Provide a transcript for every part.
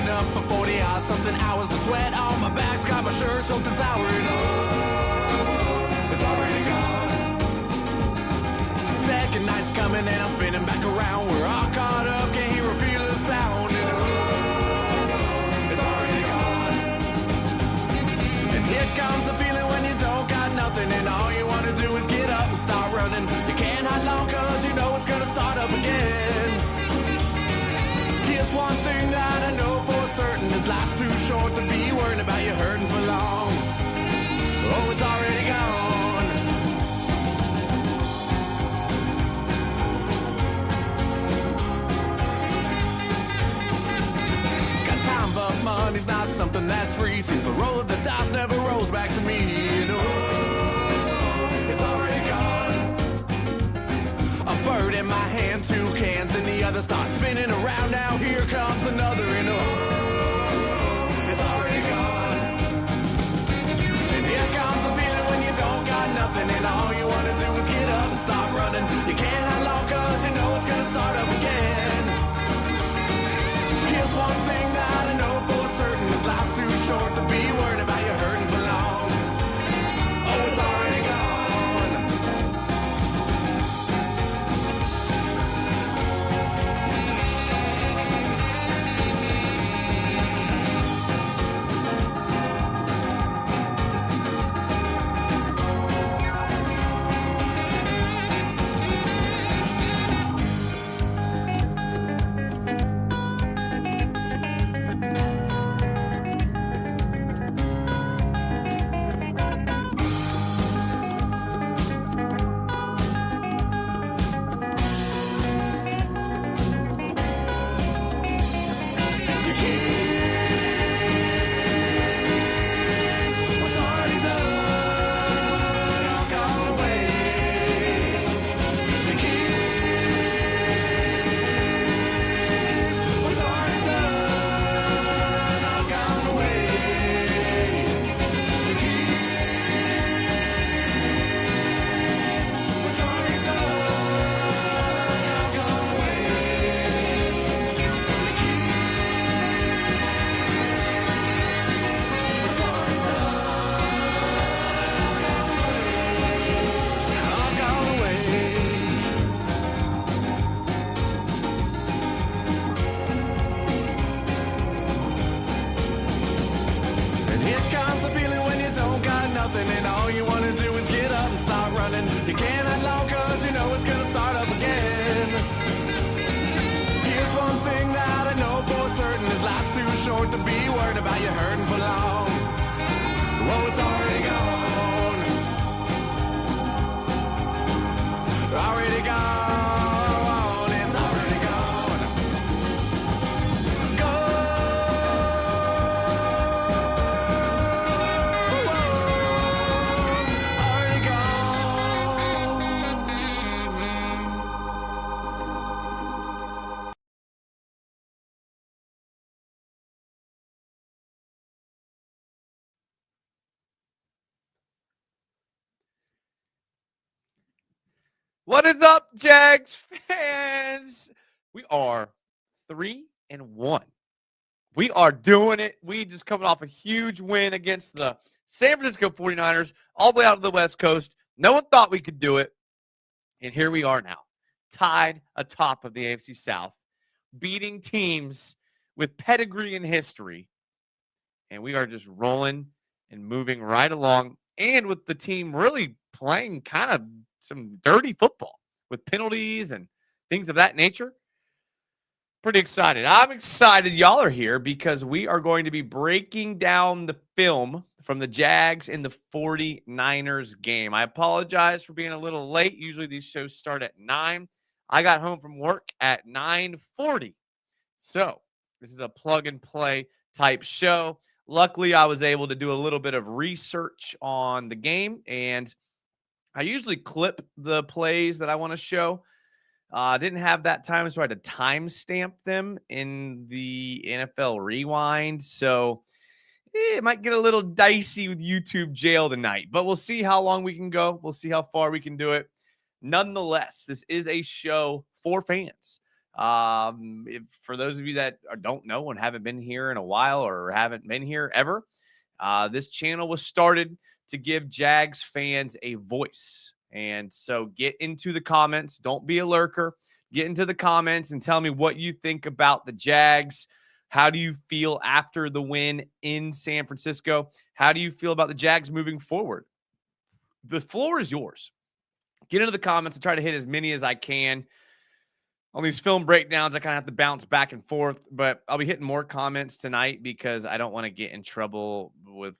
up for 40 odd something hours. The sweat on my back's got my shirt soaked and sour. And oh, it's already gone. Second night's coming and I'm spinning back around. We're all caught up, can't hear or feel the sound. And oh, it's already gone. And here comes the feeling when you don't got nothing, and all you want to do is get up and start running. You can't hide long cause you know it's gonna start up again. Here's one thing that I know for certain, this life's too short to be worrying about you hurting for long. Oh, it's already gone. Got time but money's not something that's free. Since the roll of the dice never rolls back to me. And oh, it's already gone. A bird in my hand, two cans in the other, start spinning around. Now here comes another, and oh, it's already gone. And here comes the feeling when you don't got nothing, and all you want to do is get up and start running. You can't hide long cause you know it's gonna start up again. Here's one thing that I know for certain, this life's too short to be worrying about you hurting for long. Oh, it's already gone. And all you want to do is get up and start running. You can't hide long cause you know it's gonna start up again. Here's one thing that I know for certain, this life's too short to be worried about you hurting for long. Well, it's already gone. Already gone. It's already gone. Go. What is up, Jags fans? We are 3-1. We are doing it. We just coming off a huge win against the San Francisco 49ers, all the way out of the West Coast. No one thought we could do it. And here we are now, tied atop of the AFC South, beating teams with pedigree and history. And we are just rolling and moving right along. And with the team really playing kind of some dirty football with penalties and things of that nature. Pretty excited. I'm excited y'all are here because we are going to be breaking down the film from the Jags and the 49ers game. I apologize for being a little late. Usually these shows start at 9. I got home from work at 9:40. So this is a plug and play type show. Luckily, I was able to do a little bit of research on the game, and I usually clip the plays that I want to show. I didn't have that time, so I had to timestamp them in the NFL Rewind. So it might get a little dicey with YouTube jail tonight, but we'll see how long we can go. We'll see how far we can do it. Nonetheless, this is a show for fans. For those of you that don't know and haven't been here in a while or haven't been here ever, this channel was started to give Jags fans a voice. And so get into the comments. Don't be a lurker. Get into the comments and tell me what you think about the Jags. How do you feel after the win in San Francisco? How do you feel about the Jags moving forward? The floor is yours. Get into the comments and try to hit as many as I can. On these film breakdowns, I kind of have to bounce back and forth, but I'll be hitting more comments tonight because I don't want to get in trouble with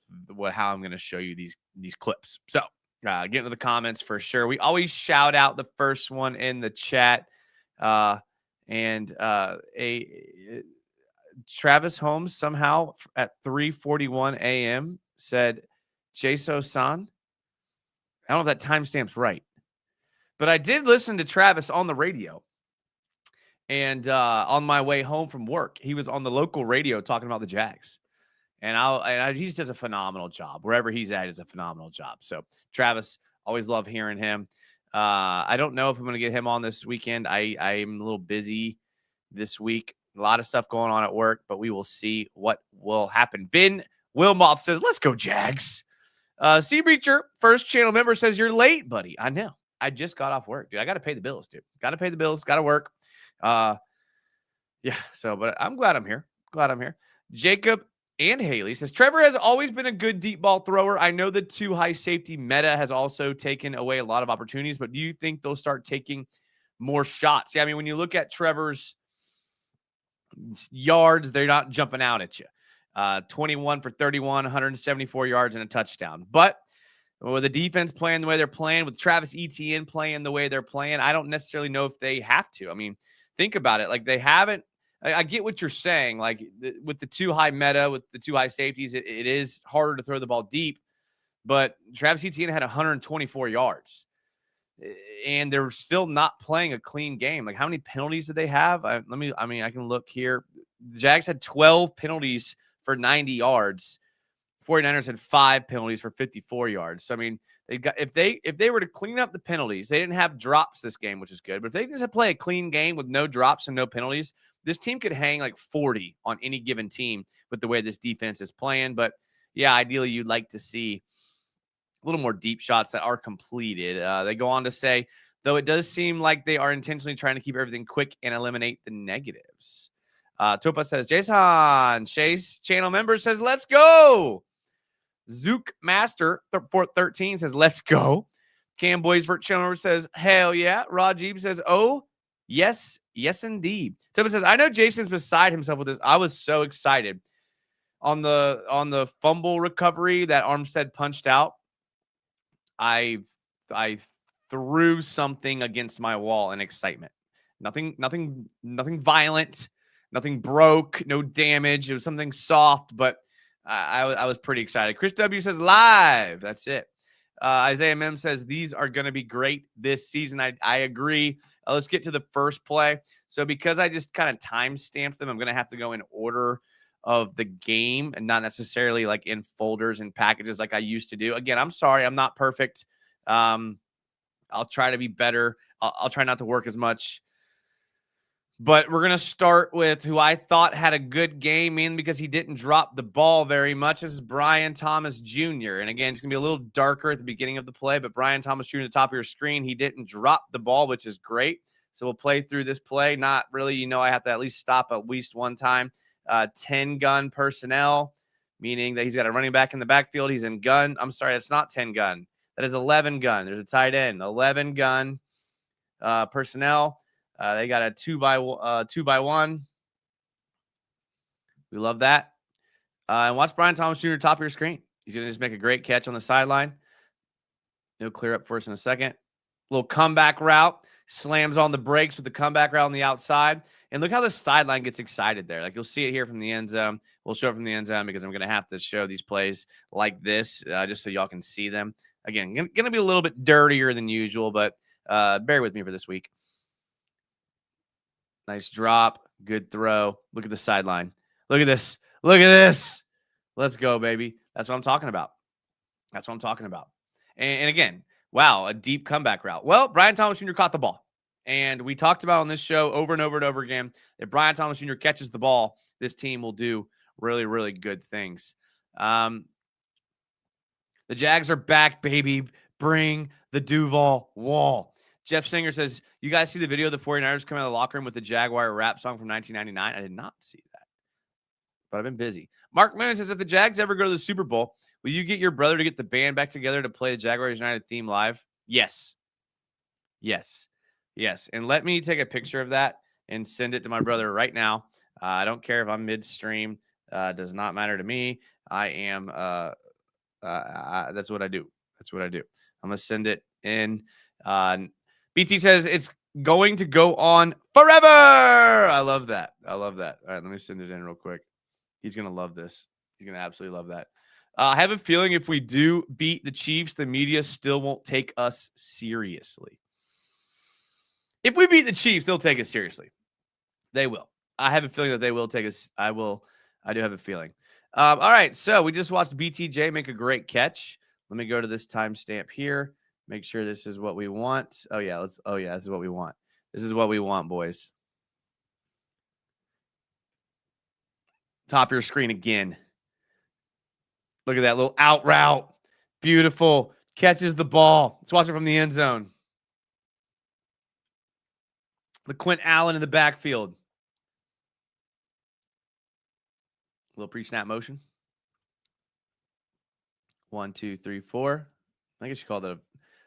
how I'm going to show you these clips. So get into the comments for sure. We always shout out the first one in the chat. Travis Holmes somehow at 3:41 a.m. said, Jaso-san. I don't know if that timestamp's right, but I did listen to Travis on the radio. And on my way home from work, he was on the local radio talking about the Jags. And he does a phenomenal job. Wherever he's at, it's a phenomenal job. So Travis, always love hearing him. I don't know if I'm going to get him on this weekend. I'm a little busy this week. A lot of stuff going on at work, but we will see what will happen. Ben Wilmoth says, let's go Jags. Sea Breacher, first channel member, says, you're late, buddy. I know. I just got off work, dude. I got to pay the bills, dude. Got to pay the bills. Got to work. But I'm glad I'm here. Jacob and Haley says, Trevor has always been a good deep ball thrower. I know the too high safety meta has also taken away a lot of opportunities, but do you think they'll start taking more shots? Yeah, I mean, when you look at Trevor's yards, they're not jumping out at you. 21 for 31, 174 yards and a touchdown. But with the defense playing the way they're playing, with Travis Etienne playing the way they're playing, I don't necessarily know if they have to. I mean, think about it. Like, they haven't. I get what you're saying. Like, with the too high meta, with the too high safeties, it is harder to throw the ball deep. But Travis Etienne had 124 yards, and they're still not playing a clean game. Like, how many penalties did they have? I can look here. The Jags had 12 penalties for 90 yards. 49ers had 5 penalties for 54 yards. So, I mean, if they were to clean up the penalties, they didn't have drops this game, which is good. But if they just play a clean game with no drops and no penalties, this team could hang like 40 on any given team with the way this defense is playing. But yeah, ideally you'd like to see a little more deep shots that are completed. They go on to say, though it does seem like they are intentionally trying to keep everything quick and eliminate the negatives. Topa says, Jason Chase, channel member, says, let's go. Zook Master 413 says, let's go. Cam Boysvert channel member says, hell yeah. Rajib says, oh, yes, indeed. Topa says, I know Jason's beside himself with this. I was so excited on the fumble recovery that Armstead punched out. I threw something against my wall in excitement. Nothing violent. Nothing broke, no damage. It was something soft, but I was pretty excited. Chris W says, live. That's it. Isaiah Mem says, these are going to be great this season. I agree. Let's get to the first play. So because I just kind of time stamped them, I'm going to have to go in order of the game and not necessarily like in folders and packages like I used to do. Again, I'm sorry. I'm not perfect. I'll try to be better. I'll try not to work as much. But we're going to start with who I thought had a good game in because he didn't drop the ball very much. This is Brian Thomas Jr. And again, it's going to be a little darker at the beginning of the play, but Brian Thomas Jr. at the top of your screen, he didn't drop the ball, which is great. So we'll play through this play. Not really, I have to at least stop at least one time. 10 gun personnel, meaning that he's got a running back in the backfield. He's in gun. I'm sorry, that's not 10 gun. That is 11 gun. There's a tight end. 11 gun personnel. They got a 2x1. We love that. And watch Brian Thomas Jr. top of your screen. He's going to just make a great catch on the sideline. He'll clear up for us in a second. Little comeback route. Slams on the brakes with the comeback route on the outside. And look how the sideline gets excited there. Like, you'll see it here from the end zone. We'll show it from the end zone because I'm going to have to show these plays like this just so y'all can see them. Again, going to be a little bit dirtier than usual, but bear with me for this week. Nice drop. Good throw. Look at the sideline. Look at this. Look at this. Let's go, baby. That's what I'm talking about. And again, wow, a deep comeback route. Well, Brian Thomas Jr. caught the ball. And we talked about on this show over and over and over again, if Brian Thomas Jr. catches the ball, this team will do really, really good things. The Jags are back, baby. Bring the Duval wall. Jeff Singer says, you guys see the video of the 49ers coming out of the locker room with the Jaguar rap song from 1999? I did not see that, but I've been busy. Mark Moon says, if the Jags ever go to the Super Bowl, will you get your brother to get the band back together to play the Jaguars United theme live? Yes. Yes. Yes. And let me take a picture of that and send it to my brother right now. I don't care if I'm midstream. Does not matter to me. I am that's what I do. That's what I do. I'm going to send it in. BT says it's going to go on forever. I love that. I love that. All right, let me send it in real quick. He's going to love this. He's going to absolutely love that. I have a feeling if we do beat the Chiefs, the media still won't take us seriously. If we beat the Chiefs, they'll take us seriously. They will. I have a feeling that they will take us. I do have a feeling. All right, so we just watched BTJ make a great catch. Let me go to this timestamp here. Make sure this is what we want. Oh yeah, this is what we want. This is what we want, boys. Top of your screen again. Look at that little out route. Beautiful. Catches the ball. Let's watch it from the end zone. The Quint Allen in the backfield. A little pre-snap motion. 1, 2, 3, 4. I guess you call that a...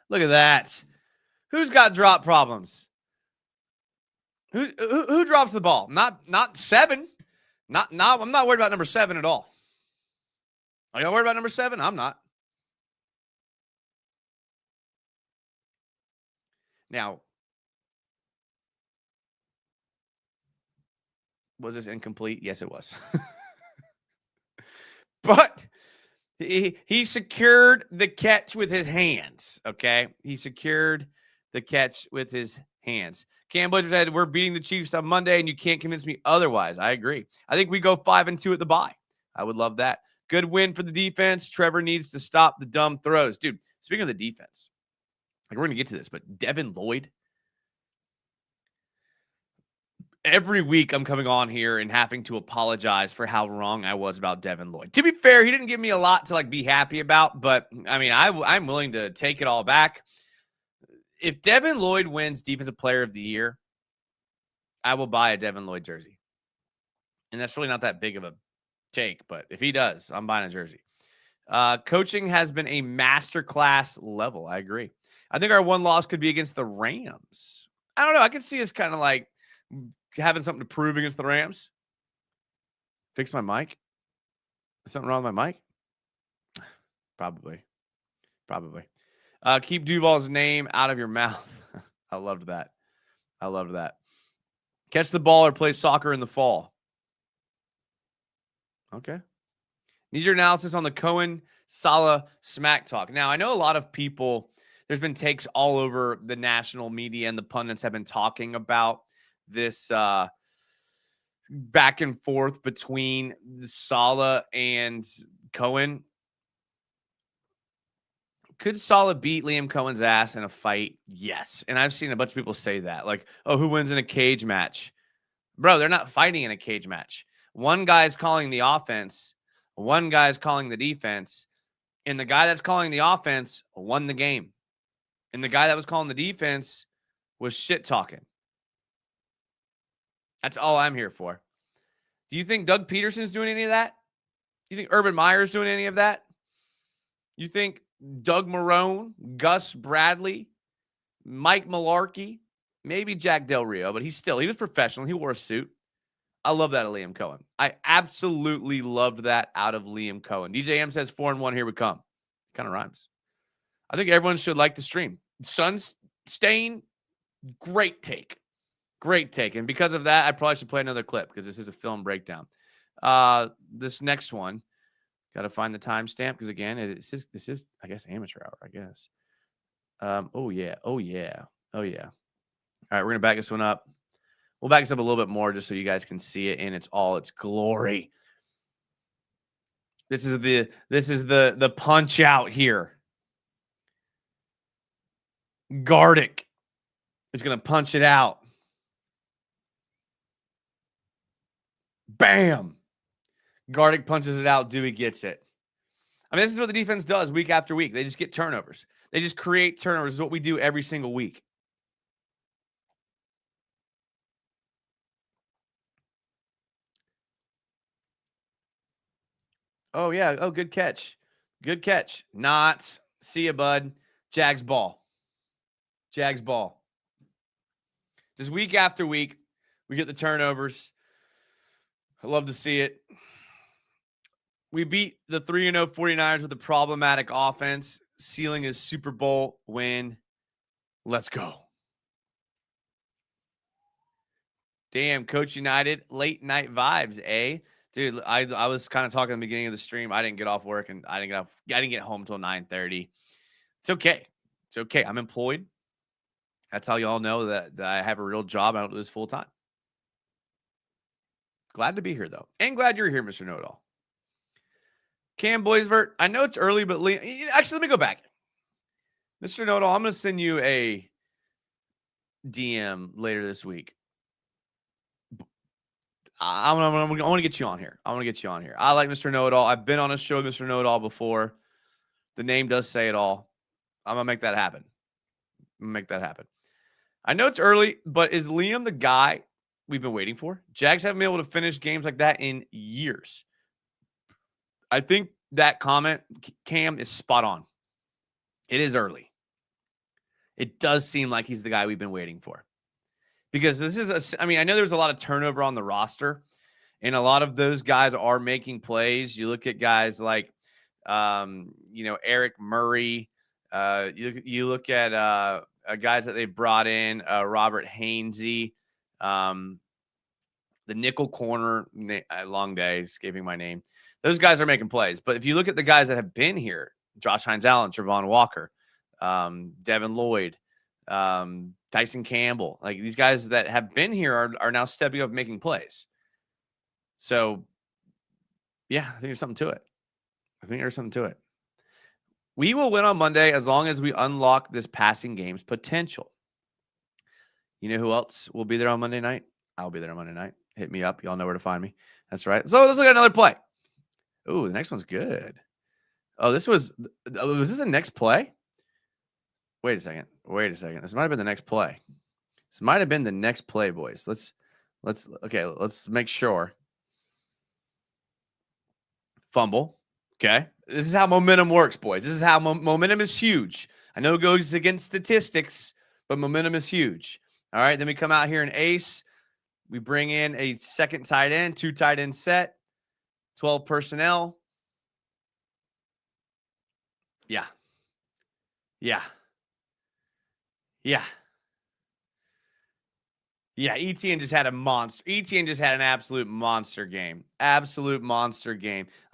Look at that. Who's got drop problems? Who drops the ball? Not 7. I'm not worried about number 7 at all. Are y'all worried about number 7? I'm not. Now, was this incomplete? Yes, it was. But he secured the catch with his hands, okay? He secured the catch with his hands. Cam Butcher said, we're beating the Chiefs on Monday, and you can't convince me otherwise. I agree. I think we go 5-2 at the bye. I would love that. Good win for the defense. Trevor needs to stop the dumb throws. Dude, speaking of the defense, like we're going to get to this, but Devin Lloyd, every week I'm coming on here and having to apologize for how wrong I was about Devin Lloyd. To be fair, he didn't give me a lot to like be happy about, but I mean, I'm willing to take it all back. If Devin Lloyd wins Defensive Player of the Year, I will buy a Devin Lloyd jersey. And that's really not that big of a take, but if he does, I'm buying a jersey. Coaching has been a masterclass level. I agree. I think our one loss could be against the Rams. I don't know. I could see us kind of like having something to prove against the Rams. Fix my mic? Is something wrong with my mic? Probably. Keep Duval's name out of your mouth. I loved that. Catch the ball or play soccer in the fall. Okay. Need your analysis on the Cohen Saleh smack talk. Now, I know a lot of people, there's been takes all over the national media, and the pundits have been talking about this back and forth between Saleh and Cohen. Could Saleh beat Liam Cohen's ass in a fight? Yes. And I've seen a bunch of people say that. Like, oh, who wins in a cage match? Bro, they're not fighting in a cage match. One guy's calling the offense. One guy's calling the defense. And the guy that's calling the offense won the game. And the guy that was calling the defense was shit talking. That's all I'm here for. Do you think Doug Peterson's doing any of that? Do you think Urban Meyer's doing any of that? You think Doug Marrone, Gus Bradley, Mike Mularkey, maybe Jack Del Rio, but he was professional. He wore a suit. I love that of Liam Cohen. I absolutely loved that out of Liam Cohen. DJ M says 4-1, here we come. Kind of rhymes. I think everyone should like the stream. Suns stain, great take. And because of that, I probably should play another clip because this is a film breakdown. This next one, got to find the timestamp because, again, this is, I guess, amateur hour, I guess. Oh, yeah. All right, we're going to back this one up. We'll back this up a little bit more just so you guys can see it in all its glory. This is the punch out here. Gardick is going to punch it out. Bam. Gardick punches it out. Dewey gets it. I mean, this is what the defense does week after week. They just get turnovers. They just create turnovers. This is what we do every single week. Oh, yeah. Oh, good catch. Good catch. Not. See ya, bud. Jags ball. Jags ball. Just week after week, we get the turnovers. I love to see it. We beat the 3-0 49ers with a problematic offense. Ceiling is Super Bowl win. Let's go. Damn, Coach United, late night vibes, eh? Dude, I was kind of talking at the beginning of the stream. I didn't get off work and I didn't get home until 9:30. It's okay. It's okay. I'm employed. That's how y'all know that I have a real job. I don't do this full time. Glad to be here, though. And glad you're here, Mr. Know-It-All. Cam Boysvert, I know it's early, but actually, let me go back. Mr. Know-It-All, I'm going to send you a DM later this week. I want to get you on here. I want to get you on here. I like Mr. Know-It-All. I've been on a show with Mr. Know-It-All before. The name does say it all. I'm going to make that happen. I know it's early, but is Liam the guy we've been waiting for? Jags haven't been able to finish games like that in years. I think that comment, Cam, is spot on. It is early. It does seem like he's the guy we've been waiting for. Because this is, I know there's a lot of turnover on the roster, and a lot of those guys are making plays. You look at guys like, Eric Murray. You look at guys that they brought in, Robert Hainsey, the nickel corner, long day, escaping my name. Those guys are making plays. But if you look at the guys that have been here, Josh Hines-Allen, Trevon Walker, Devin Lloyd, Tyson Campbell, like these guys that have been here are now stepping up making plays. So, yeah, I think there's something to it. We will win on Monday as long as we unlock this passing game's potential. You know who else will be there on Monday night? I'll be there on Monday night. Hit me up. Y'all know where to find me. That's right. So let's look at another play. Ooh, the next one's good. Oh, was this the next play? Wait a second. This might have been the next play. Boys. Let's make sure. Fumble. Okay. This is how momentum works, boys. This is how momentum is huge. I know it goes against statistics, but momentum is huge. All right. Then we come out here and ace. We bring in a second tight end, 2 tight end set, 12 personnel. Yeah. ETN just had a monster. ETN just had an absolute monster game.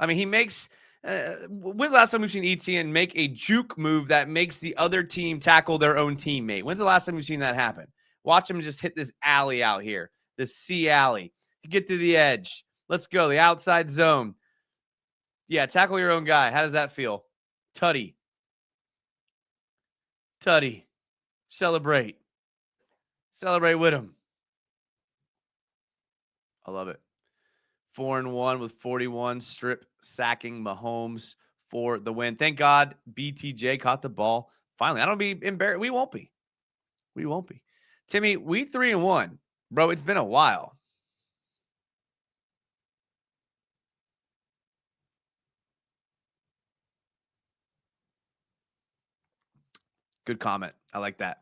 He makes. When's the last time we've seen ETN make a juke move that makes the other team tackle their own teammate? When's the last time we've seen that happen? Watch him just hit this alley out here, this C alley. Get to the edge. Let's go. The outside zone. Yeah, tackle your own guy. How does that feel? Tutty. Celebrate with him. I love it. 4-1 with 41 strip sacking Mahomes for the win. Thank God BTJ caught the ball. Finally, I don't be embarrassed. We won't be. Timmy, we 3-1. Bro, it's been a while. Good comment. I like that.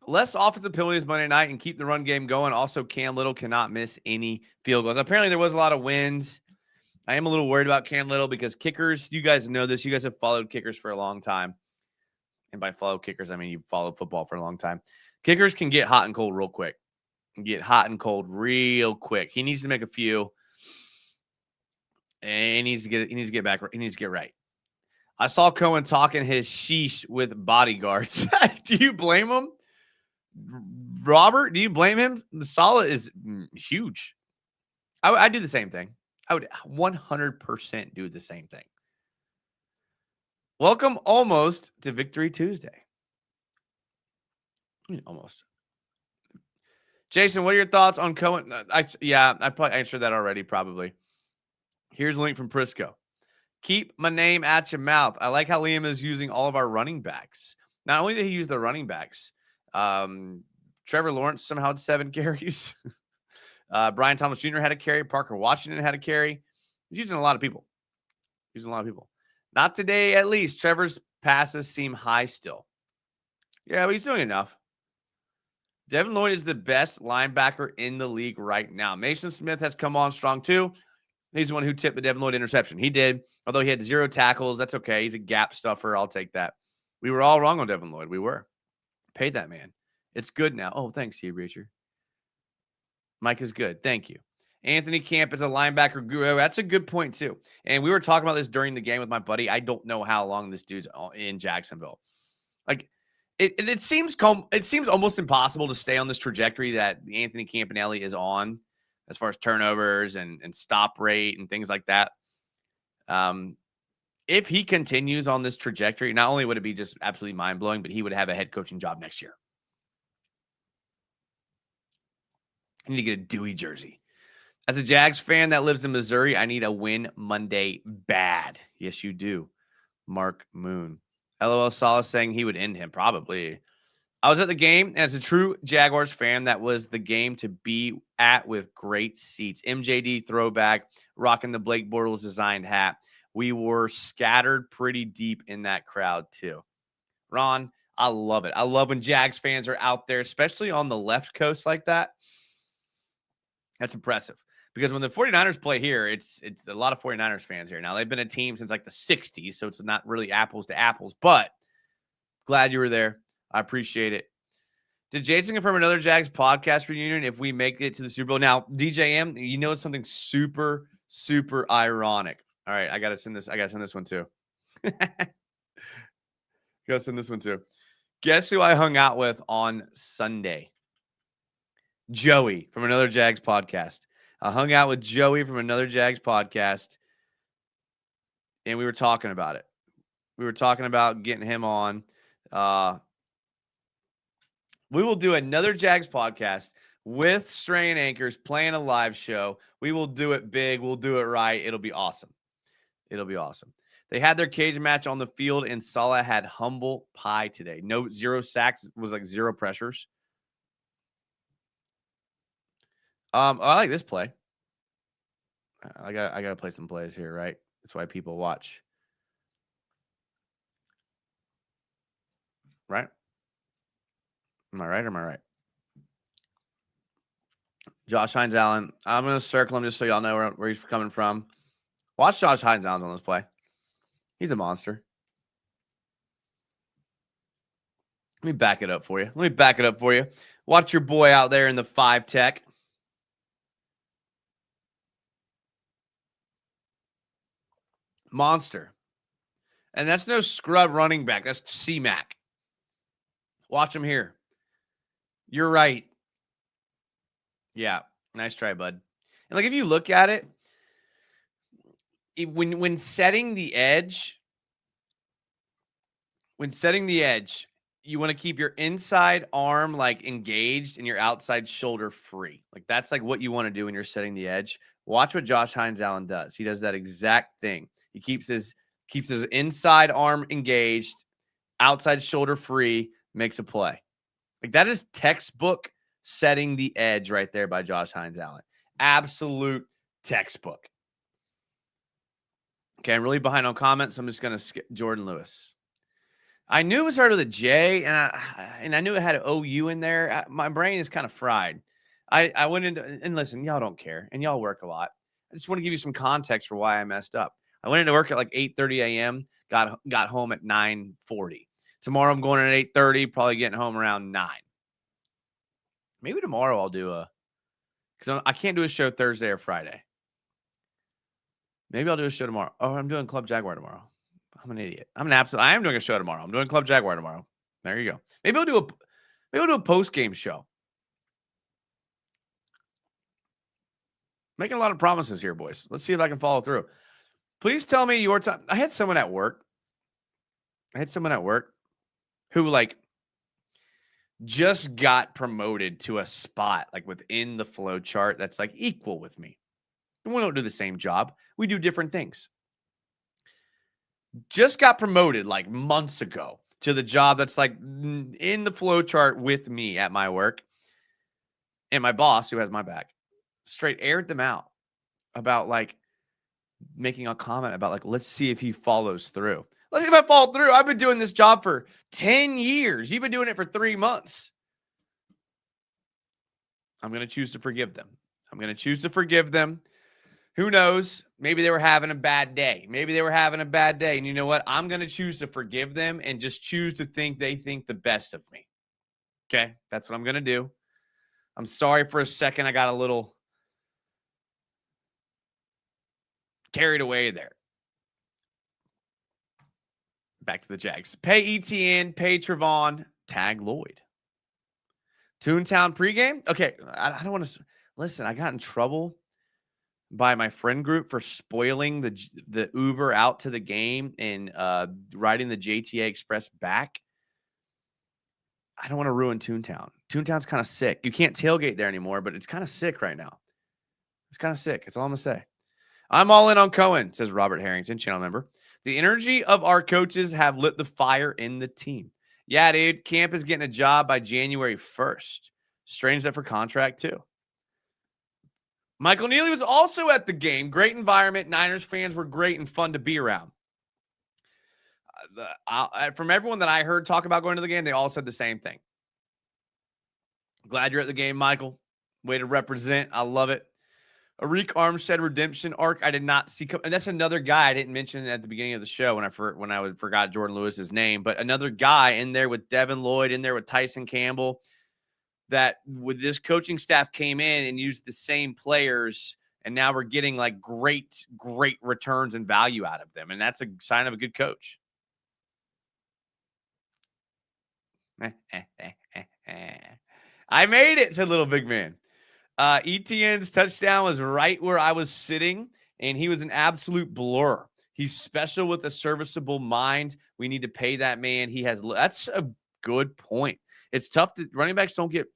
Less offensive penalties Monday night and keep the run game going. Also, Cam Little cannot miss any field goals. Apparently, there was a lot of wins. I am a little worried about Cam Little because kickers, you guys know this. You guys have followed kickers for a long time. And by follow kickers, I mean you've followed football for a long time. Kickers can get hot and cold real quick. He needs to make a few. And he needs to get back. He needs to get right. I saw Cohen talking his sheesh with bodyguards. Do you blame him? Robert, do you blame him? Salah is huge. I do the same thing. I would 100% do the same thing. Welcome almost to Victory Tuesday. Almost. Jason, what are your thoughts on Cohen? I probably answered that already, probably. Here's a link from Prisco. Keep my name at your mouth. I like how Liam is using all of our running backs. Not only did he use the running backs, Trevor Lawrence somehow had 7 carries. Brian Thomas Jr. had a carry. Parker Washington had a carry. He's using a lot of people. Not today, at least. Trevor's passes seem high still. Yeah, but he's doing enough. Devin Lloyd is the best linebacker in the league right now. Mason Smith has come on strong too. He's the one who tipped the Devin Lloyd interception. He did, although he had 0 tackles. That's okay. He's a gap stuffer. I'll take that. We were all wrong on Devin Lloyd. We were. Paid that man. It's good now. Oh, thanks, Steve Reacher. Mike is good. Thank you. Anthony Camp is a linebacker guru. That's a good point, too. And we were talking about this during the game with my buddy. I don't know how long this dude's in Jacksonville. Like, it seems almost impossible to stay on this trajectory that Anthony Campanelli is on as far as turnovers and stop rate and things like that. If he continues on this trajectory, not only would it be just absolutely mind-blowing, but he would have a head coaching job next year. I need to get a Dewey jersey. As a Jags fan that lives in Missouri, I need a win Monday bad. Yes, you do. Mark Moon. LOL Solace saying he would end him. Probably. I was at the game, and as a true Jaguars fan, that was the game to be at with great seats. MJD throwback, rocking the Blake Bortles designed hat. We were scattered pretty deep in that crowd, too. Ron, I love it. I love when Jags fans are out there, especially on the left coast like that. That's impressive. Because when the 49ers play here, it's a lot of 49ers fans here. Now, they've been a team since like the 60s, so it's not really apples to apples. But glad you were there. I appreciate it. Did Jason confirm another Jags podcast reunion if we make it to the Super Bowl? Now, DJM, you know it's something super, super ironic. All right, I got to send this. I got to send this one too. Guess who I hung out with on Sunday? Joey from another Jags podcast. I hung out with Joey from another Jags podcast, and we were talking about it. We were talking about getting him on. We will do another Jags podcast with Strain Anchors playing a live show. We will do it big. We'll do it right. It'll be awesome. They had their cage match on the field, and Salah had humble pie today. No 0 sacks. It was like 0 pressures. I like this play. I gotta play some plays here, right? That's why people watch. Right? Am I right or am I right? Josh Hines Allen. I'm gonna circle him just so y'all know where he's coming from. Watch Josh Hines Allen on this play. He's a monster. Let me back it up for you. Watch your boy out there in the 5 tech. Monster. And that's no scrub running back. That's C-Mac. Watch him here. You're right. Yeah. Nice try, bud. And like if you look at it, when setting the edge, you want to keep your inside arm like engaged and your outside shoulder free. Like that's like what you want to do when you're setting the edge. Watch what Josh Hines Allen does. He does that exact thing. He keeps his inside arm engaged, outside shoulder free, makes a play. Like that is textbook setting the edge right there by Josh Hines Allen. Absolute textbook. Okay, I'm really behind on comments, so I'm just going to skip Jordan Lewis. I knew it was started with a J, and I knew it had an OU in there. My brain is kind of fried. I went into, and listen, y'all don't care, and y'all work a lot. I just want to give you some context for why I messed up. I went into work at like 8:30 a.m., got home at 9:40. Tomorrow I'm going at 8:30, probably getting home around 9. Maybe tomorrow I'll do because I can't do a show Thursday or Friday. Maybe I'll do a show tomorrow. Oh, I'm doing Club Jaguar tomorrow. I'm an idiot. I am doing a show tomorrow. I'm doing Club Jaguar tomorrow. There you go. Maybe I'll do a post-game show. Making a lot of promises here, boys. Let's see if I can follow through. Please tell me your time. I had someone at work who like just got promoted to a spot like within the flow chart that's like equal with me. And we don't do the same job. We do different things. Just got promoted like months ago to the job that's like in the flow chart with me at my work. And my boss, who has my back, straight aired them out about like making a comment about like, let's see if he follows through. Let's see if I follow through. I've been doing this job for 10 years. You've been doing it for 3 months. I'm going to choose to forgive them. I'm going to choose to forgive them. Who knows? Maybe they were having a bad day. And you know what? I'm going to choose to forgive them and just choose to think they think the best of me. Okay? That's what I'm going to do. I'm sorry for a second. I got a little carried away there. Back to the Jags. Pay ETN, pay Trevon, tag Lloyd. Toontown pregame? Okay, I don't want to listen. I got in trouble by my friend group for spoiling the Uber out to the game and riding the JTA Express back. I don't want to ruin Toontown. Toontown's kind of sick. You can't tailgate there anymore, but it's kind of sick right now. It's kind of sick. That's all I'm going to say. I'm all in on Cohen, says Robert Harrington, channel member. The energy of our coaches have lit the fire in the team. Yeah, dude, Camp is getting a job by January 1st. Strange that for contract, too. Michael Neely was also at the game. Great environment. Niners fans were great and fun to be around. From everyone that I heard talk about going to the game, they all said the same thing. Glad you're at the game, Michael. Way to represent. I love it. Arik Armstead redemption arc I did not see. And that's another guy I didn't mention at the beginning of the show when I forgot Jordan Lewis's name. But another guy in there with Devin Lloyd, in there with Tyson Campbell, that with this coaching staff came in and used the same players, and now we're getting like great returns and value out of them. And that's a sign of a good coach. I made it, said Little Big Man. ETN's touchdown was right where I was sitting, and he was an absolute blur. He's special with a serviceable mind. We need to pay that man. That's a good point. It's tough running backs don't get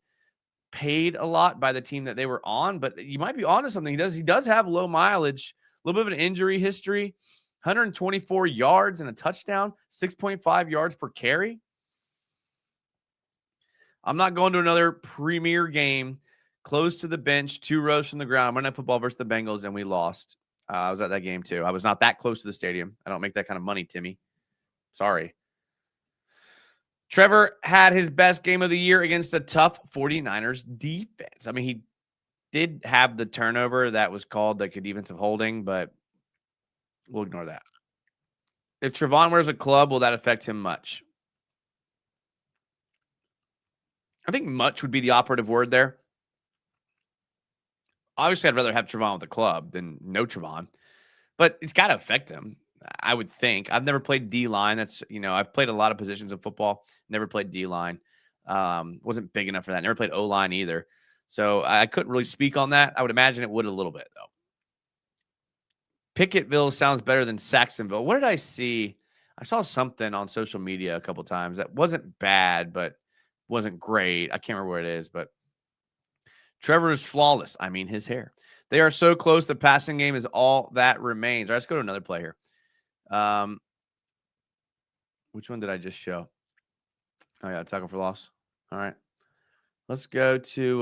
paid a lot by the team that they were on, but you might be onto something. He does have low mileage, a little bit of an injury history, 124 yards and a touchdown, 6.5 yards per carry. I'm not going to another premier game close to the bench, 2 rows from the ground. Monday Night Football versus the Bengals, and we lost. I was at that game too. I was not that close to the stadium. I don't make that kind of money, Timmy. Sorry. Trevor had his best game of the year against a tough 49ers defense. I mean, he did have the turnover that was called like a defensive holding, but we'll ignore that. If Trevon wears a club, will that affect him much? I think much would be the operative word there. Obviously, I'd rather have Trevon with a club than no Trevon, but it's got to affect him, I would think. I've never played D-line. I've played a lot of positions of football, never played D-line. Wasn't big enough for that. Never played O-line either. So I couldn't really speak on that. I would imagine it would a little bit, though. Picketville sounds better than Saxonville. What did I see? I saw something on social media a couple times that wasn't bad, but wasn't great. I can't remember what it is, but Trevor is flawless. I mean, his hair. They are so close. The passing game is all that remains. All right, let's go to another play here. Which one did I just show? Oh, yeah, tackle for loss. All right. Let's go to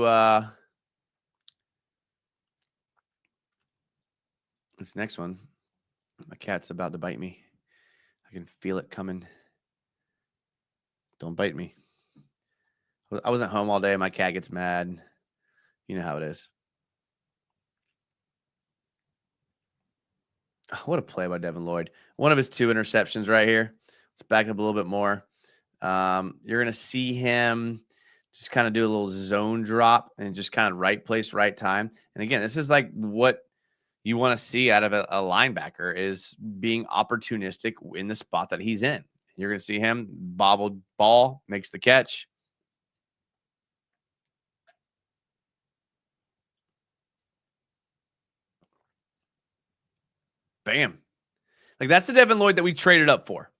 this next one. My cat's about to bite me. I can feel it coming. Don't bite me. I wasn't home all day. My cat gets mad. You know how it is. What a play by Devin Lloyd. One of his 2 interceptions right here. Let's back up a little bit more. You're going to see him just kind of do a little zone drop and just kind of right place, right time. And again, this is like what you want to see out of a linebacker is being opportunistic in the spot that he's in. You're going to see him bobbled ball, makes the catch. Bam. Like that's the Devin Lloyd that we traded up for.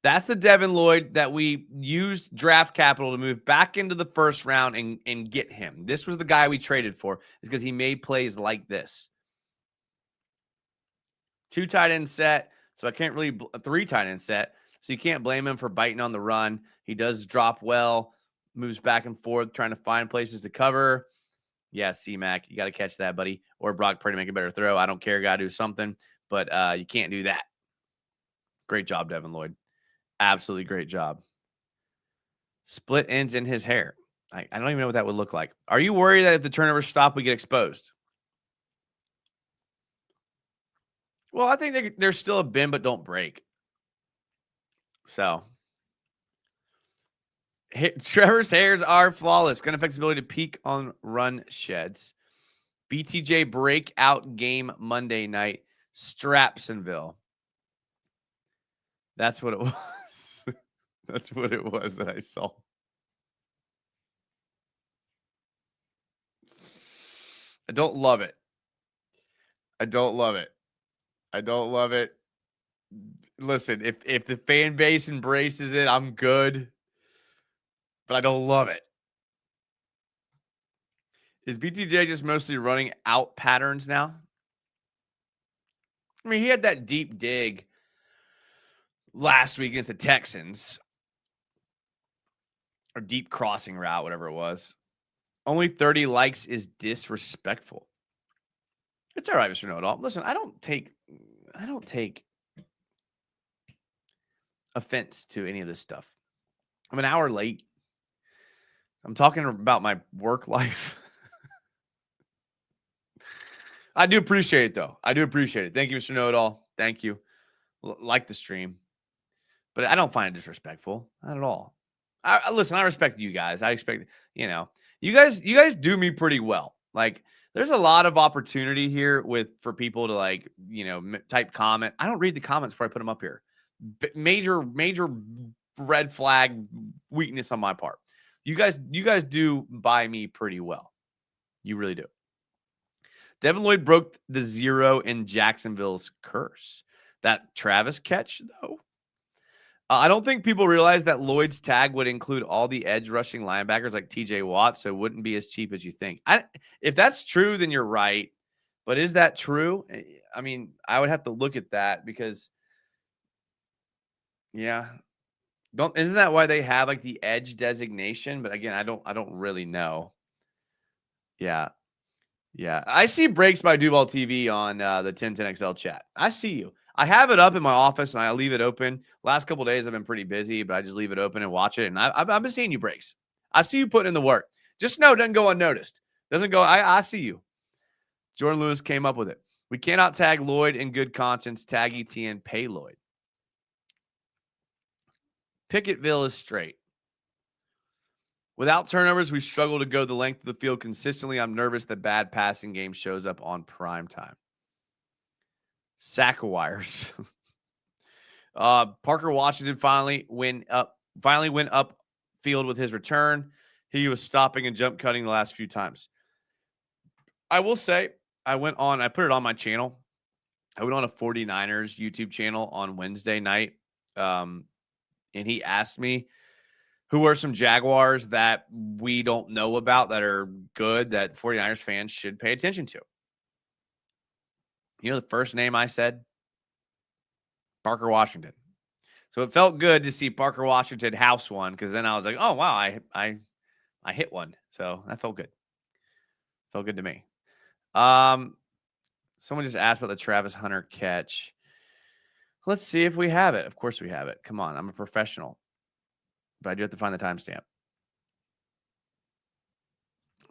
That's the Devin Lloyd that we used draft capital to move back into the first round and get him. This was the guy we traded for because he made plays like this. 2 tight end set, so I can't really 3 tight end set, so you can't blame him for biting on the run. He does drop well, moves back and forth, trying to find places to cover. Yeah, C-Mac, you got to catch that, buddy. Or Brock Purdy make a better throw. I don't care, got to do something, but you can't do that. Great job, Devin Lloyd. Absolutely great job. Split ends in his hair. I don't even know what that would look like. Are you worried that if the turnovers stop, we get exposed? Well, I think there's still a bend, but don't break. So, Trevor's hairs are flawless. Going to affect his ability to peak on run sheds. BTJ breakout game Monday night. Strapsonville. That's what it was. That's what it was that I saw. I don't love it. I don't love it. I don't love it. Listen, if the fan base embraces it, I'm good. But I don't love it. Is BTJ just mostly running out patterns now? I mean, he had that deep dig last week against the Texans. Or deep crossing route, whatever it was. Only 30 likes is disrespectful. It's all right, Mr. Know-It-All. Listen, I don't take offense to any of this stuff. I'm an hour late. I'm talking about my work life. I do appreciate it, though. I do appreciate it. Thank you, Mr. Know-It-All. Thank you. Like the stream. But I don't find it disrespectful. Not at all. Listen, I respect you guys. I expect, you guys do me pretty well. Like, there's a lot of opportunity here for people to type comment. I don't read the comments before I put them up here. Major red flag weakness on my part. You guys do buy me pretty well. You really do. Devin Lloyd broke the 0 in Jacksonville's curse. That Travis catch, though. I don't think people realize that Lloyd's tag would include all the edge rushing linebackers like TJ Watt, so it wouldn't be as cheap as you think. If that's true, then you're right. But is that true? I mean, I would have to look at that because, yeah, isn't that why they have like the edge designation? But again, I don't really know. Yeah. I see Breaks by Duval TV on the 1010XL chat. I see you. I have it up in my office and I leave it open. Last couple of days I've been pretty busy, but I just leave it open and watch it. And I've been seeing you, Breaks. I see you putting in the work. Just know it doesn't go unnoticed. Doesn't go. I see you. Jordan Lewis came up with it. We cannot tag Lloyd in good conscience. Tag ETN, pay Lloyd. Picketville is straight. Without turnovers, we struggle to go the length of the field consistently. I'm nervous that bad passing game shows up on prime time. Sackawires. Parker Washington finally went up field with his return. He was stopping and jump cutting the last few times. I will say, I put it on my channel. I went on a 49ers YouTube channel on Wednesday night. And he asked me, who are some Jaguars that we don't know about that are good that 49ers fans should pay attention to? You know the first name I said? Parker Washington. So it felt good to see Parker Washington house one because then I was like, oh, wow, I hit one. So that felt good. Felt good to me. Someone just asked about the Travis Hunter catch. Let's see if we have it. Of course we have it. Come on, I'm a professional. But I do have to find the timestamp.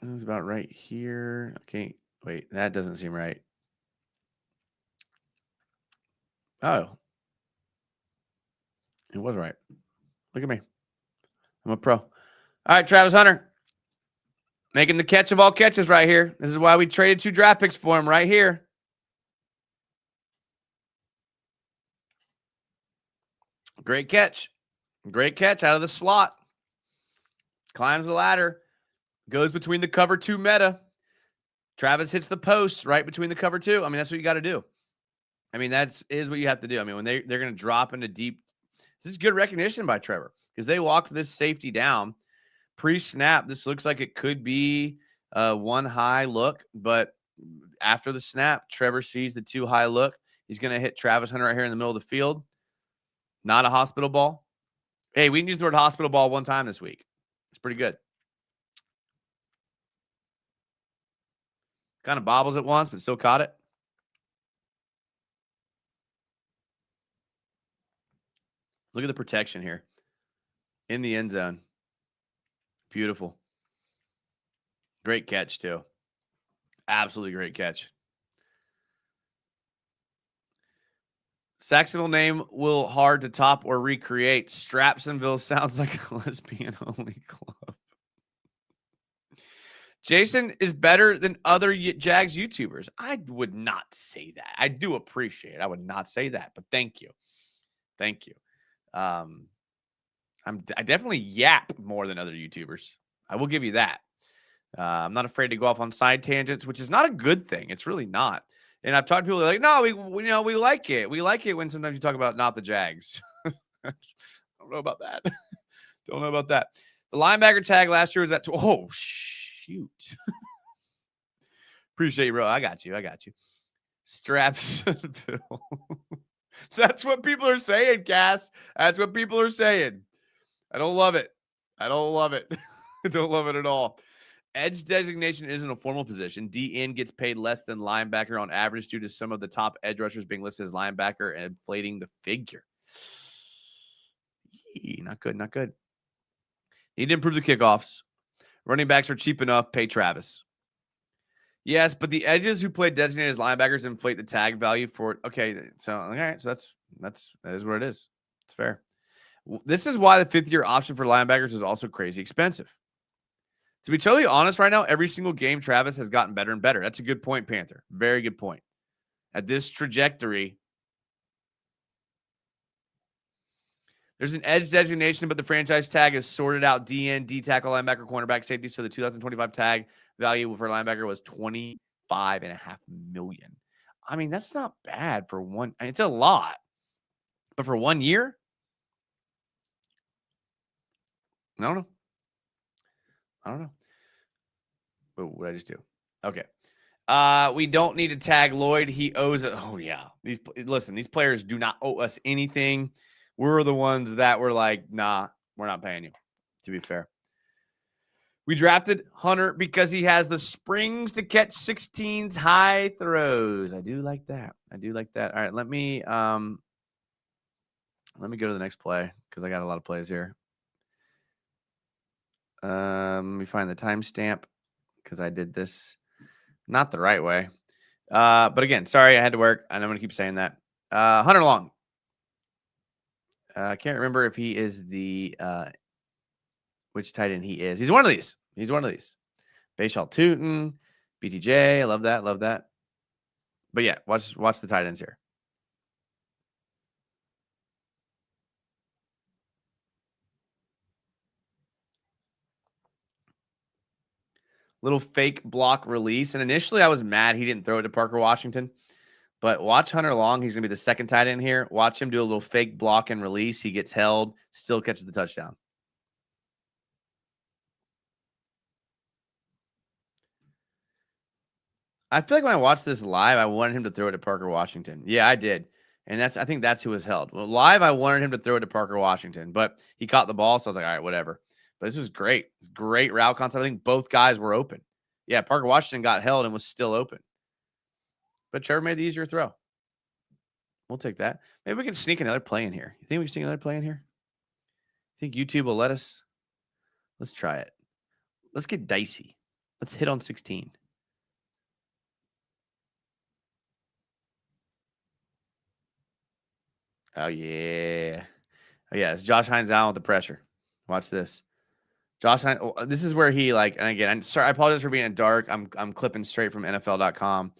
It's about right here. Okay, wait, that doesn't seem right. Oh. It was right. Look at me. I'm a pro. All right, Travis Hunter. Making the catch of all catches right here. This is why we traded 2 draft picks for him right here. Great catch. Great catch out of the slot. Climbs the ladder. Goes between the cover 2 meta. Travis hits the post right between the cover 2. I mean, that's what you got to do. I mean, is what you have to do. I mean, when they're going to drop into deep This is good recognition by Trevor because they walked this safety down pre-snap. This looks like it could be one high look, but after the snap, Trevor sees the 2 high look. He's going to hit Travis Hunter right here in the middle of the field. Not a hospital ball. Hey, we can use the word hospital ball one time this week. It's pretty good. Kind of bobbles at once, but still caught it. Look at the protection here in the end zone. Beautiful. Great catch, too. Absolutely great catch. Saxonville name will hard to top or recreate. Strapsonville sounds like a lesbian-only club. Jason is better than other Jags YouTubers. I would not say that. I do appreciate it. I would not say that, but thank you. Thank you. I definitely yap more than other YouTubers. I will give you that. I'm not afraid to go off on side tangents, which is not a good thing. It's really not. And I've talked to people like, no, we like it. We like it when sometimes you talk about not the Jags. I don't know about that. Don't know about that. The linebacker tag last year was at oh shoot. Appreciate you, bro. I got you. Strapsonville. That's what people are saying, Cass. That's what people are saying. I don't love it. I don't love it at all. Edge designation isn't a formal position. DN gets paid less than linebacker on average due to some of the top edge rushers being listed as linebacker and inflating the figure. Not good. Need to improve the kickoffs. Running backs are cheap enough. Pay Travis. Yes, but the edges who play designated as linebackers inflate the tag value for it. Okay, so all right, so that is what it is. It's fair. This is why the 5th-year option for linebackers is also crazy expensive. To be totally honest right now, every single game Travis has gotten better and better. That's a good point, Panther. Very good point. At this trajectory, there's an edge designation, but the franchise tag is sorted out DN, D tackle, linebacker, cornerback, safety. So the 2025 tag value for linebacker was $25.5 million. I mean, that's not bad for one. It's a lot, but for 1 year, I don't know. What did I just do? Okay. We don't need to tag Lloyd. He owes it. Oh yeah. These players do not owe us anything. We're the ones that were like, nah, we're not paying you, to be fair. We drafted Hunter because he has the springs to catch 16's high throws. I do like that. All right, let me go to the next play because I got a lot of plays here. Let me find the timestamp because I did this not the right way. But again, sorry, I had to work, and I'm going to keep saying that. Hunter Long. I can't remember if he is the which tight end he is. He's one of these. Bayshall Tootin, BTJ. I love that. But yeah, watch the tight ends here. Little fake block release. And initially I was mad he didn't throw it to Parker Washington. But watch Hunter Long. He's going to be the second tight end here. Watch him do a little fake block and release. He gets held, still catches the touchdown. I feel like when I watched this live, I wanted him to throw it to Parker Washington. Yeah, I did. And I think that's who was held. Well, live, I wanted him to throw it to Parker Washington, but he caught the ball, so I was like, all right, whatever. But this was great. It's great route concept. I think both guys were open. Yeah, Parker Washington got held and was still open. But Trevor made the easier throw. We'll take that. Maybe we can sneak another play in here. You think we can sneak another play in here? Think YouTube will let us? Let's try it. Let's get dicey. Let's hit on 16. Oh, yeah. Oh, yeah. It's Josh Hines out with the pressure. Watch this. Josh Hines, this is where he and again, I'm sorry, I apologize for being dark. I'm clipping straight from NFL.com.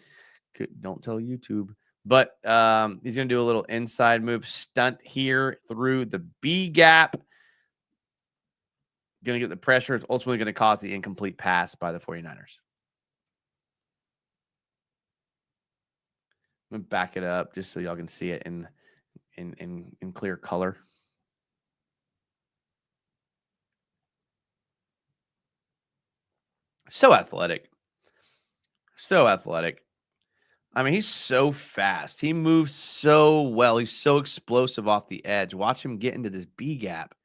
Don't tell YouTube. But he's going to do a little inside move stunt here through the B gap. Going to get the pressure. It's ultimately going to cause the incomplete pass by the 49ers. I'm going to back it up just so y'all can see it in clear color. So athletic. So athletic. I mean, he's so fast. He moves so well. He's so explosive off the edge. Watch him get into this B gap.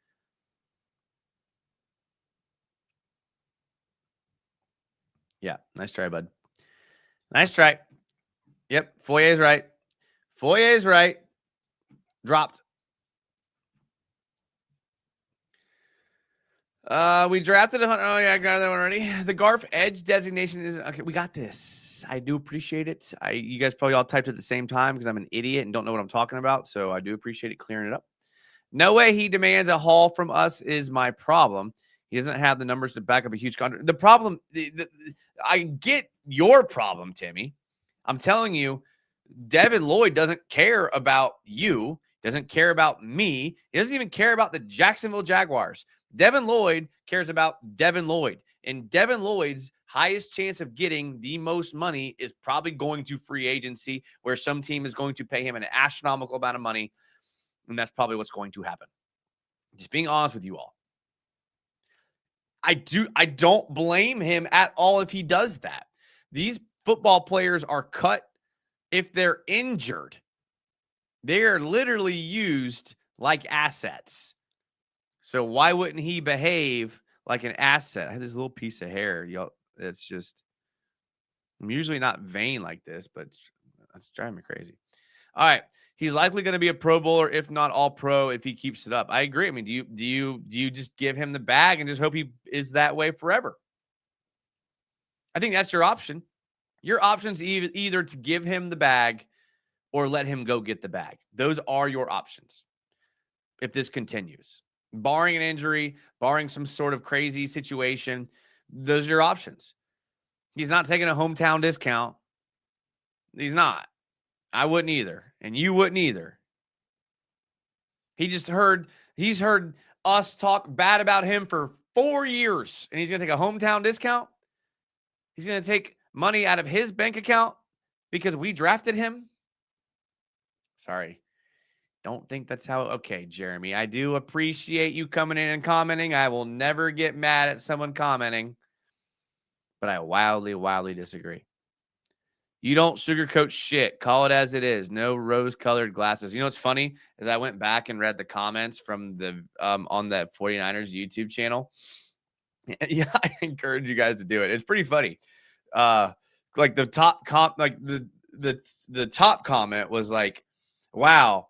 Yeah, nice try, bud. Nice try. Yep, Foyer's right. Foyer's right. Dropped. We drafted 100. Oh yeah, I got that one already. The Garf Edge designation is okay. We got this. I do appreciate it. You guys probably all typed at the same time because I'm an idiot and don't know what I'm talking about. So I do appreciate it clearing it up. No way he demands a haul from us is my problem. He doesn't have the numbers to back up a huge contract. The problem, I get your problem, Timmy. I'm telling you, Devin Lloyd doesn't care about you, doesn't care about me. He doesn't even care about the Jacksonville Jaguars. Devin Lloyd cares about Devin Lloyd. And Devin Lloyd's highest chance of getting the most money is probably going to free agency, where some team is going to pay him an astronomical amount of money. And that's probably what's going to happen. Just being honest with you all. I don't blame him at all if he does that. These football players are cut if they're injured. They are literally used like assets. So why wouldn't he behave like an asset? I have this little piece of hair. Y'all, it's just, I'm usually not vain like this, but it's driving me crazy. All right. He's likely going to be a Pro Bowler, if not all pro, if he keeps it up. I agree. I mean, do you just give him the bag and just hope he is that way forever? I think that's your option. Your option's either to give him the bag or let him go get the bag. Those are your options if this continues. Barring an injury, barring some sort of crazy situation, those are your options. He's not taking a hometown discount. He's not. I wouldn't either. And you wouldn't either. He's heard us talk bad about him for 4 years, and he's going to take a hometown discount. He's going to take money out of his bank account because we drafted him. Sorry. Don't think that's how. Okay, Jeremy, I do appreciate you coming in and commenting. I will never get mad at someone commenting, but I wildly disagree. You don't sugarcoat shit. Call it as it is. No rose-colored glasses. You know what's funny is I went back and read the comments from the on that 49ers YouTube channel. Yeah, I encourage you guys to do it. It's pretty funny. Like the top the top comment was like, "Wow,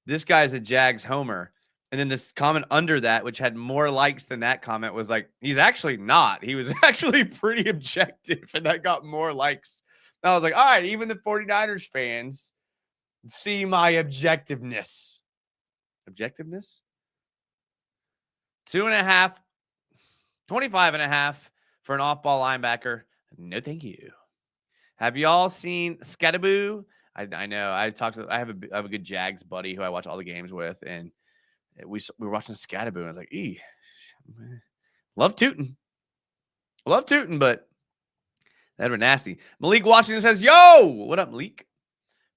this guy's a Jags homer." And then this comment under that, which had more likes than that comment, was like, "He's actually not. He was actually pretty objective," and that got more likes. And I was like, all right, even the 49ers fans see my objectiveness. Objectiveness? 2.5, 25.5 for an off-ball linebacker. No, thank you. Have y'all seen Scattaboo? I know. I have a good Jags buddy who I watch all the games with, and we were watching Scattaboo, and I was like, love tootin', but that'd be nasty. Malik Washington says, yo, what up, Malik?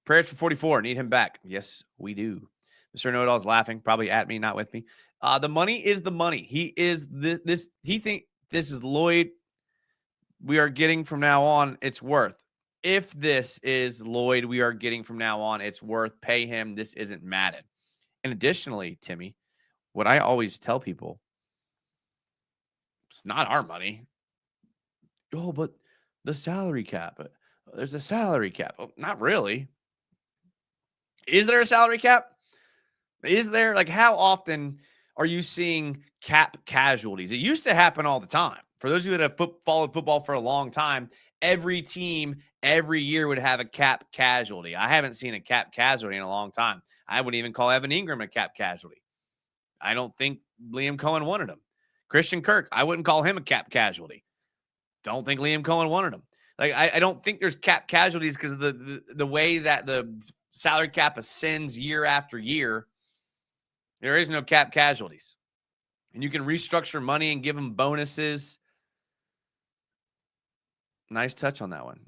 Prayers for 44. Need him back. Yes, we do. Mr. Know-it-all is laughing, probably at me, not with me. The money is the money. He is this. He think this is Lloyd. We are getting from now on, it's worth. If this is Lloyd, we are getting from now on, it's worth. Pay him. This isn't Madden. And additionally, Timmy, what I always tell people, it's not our money. Oh, but the salary cap. There's a salary cap. Oh, not really. Is there a salary cap? Is there? Like, how often are you seeing cap casualties? It used to happen all the time. For those of you that have followed football for a long time, every team every year would have a cap casualty. I haven't seen a cap casualty in a long time. I wouldn't even call Evan Ingram a cap casualty. I don't think Liam Cohen wanted him. Christian Kirk, I wouldn't call him a cap casualty. Don't think Liam Cohen wanted him. Like, I don't think there's cap casualties because of the way that the salary cap ascends year after year. There is no cap casualties. And you can restructure money and give them bonuses. Nice touch on that one.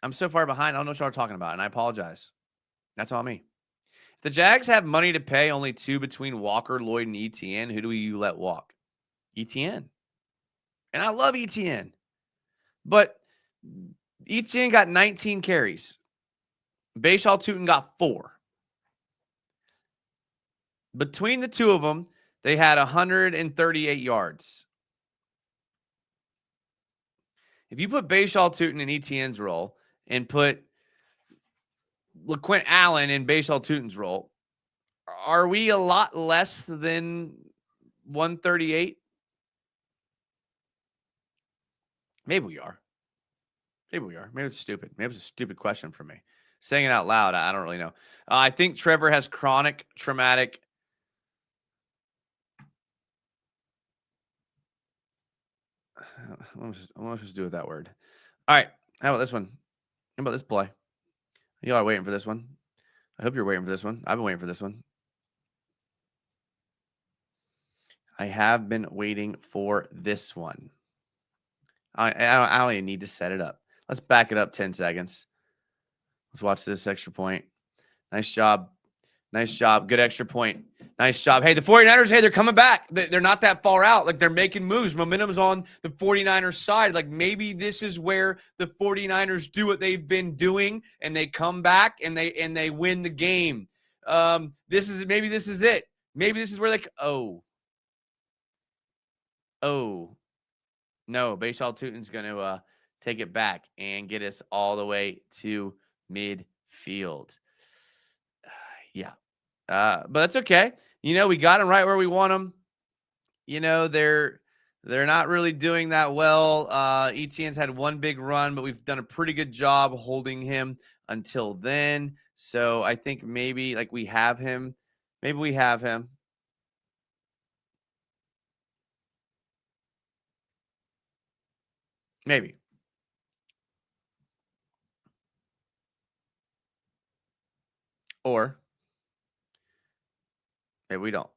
I'm so far behind, I don't know what y'all are talking about, and I apologize. That's on me. If the Jags have money to pay only 2 between Walker, Lloyd, and ETN, who do you let walk? ETN. And I love ETN. But Etienne got 19 carries. Bashaw Tootin got 4. Between the two of them, they had 138 yards. If you put Bashaw Tootin in Etienne's role and put LaQuint Allen in Bashaw Tootin's role, are we a lot less than 138? Maybe we are. Maybe it's stupid. Maybe it's a stupid question for me. Saying it out loud, I don't really know. I think Trevor has chronic traumatic. What am I supposed to do with that word? All right. How about this one? How about this play? Y'all are waiting for this one. I hope you're waiting for this one. I've been waiting for this one. I have been waiting for this one. I don't even need to set it up. Let's back it up 10 seconds. Let's watch this extra point. Nice job. Nice job. Good extra point. Nice job. Hey, the 49ers, hey, they're coming back. They're not that far out. Like, they're making moves. Momentum's on the 49ers side. Like, maybe this is where the 49ers do what they've been doing, and they come back and they win the game. This is it. Maybe this is where no, Bashaw Tootin's going to take it back and get us all the way to midfield. Yeah. But that's okay. We got them right where we want them. They're not really doing that well. Etienne's had one big run, but we've done a pretty good job holding him until then. So I think maybe we have him. Maybe we have him. Maybe. Or maybe we don't.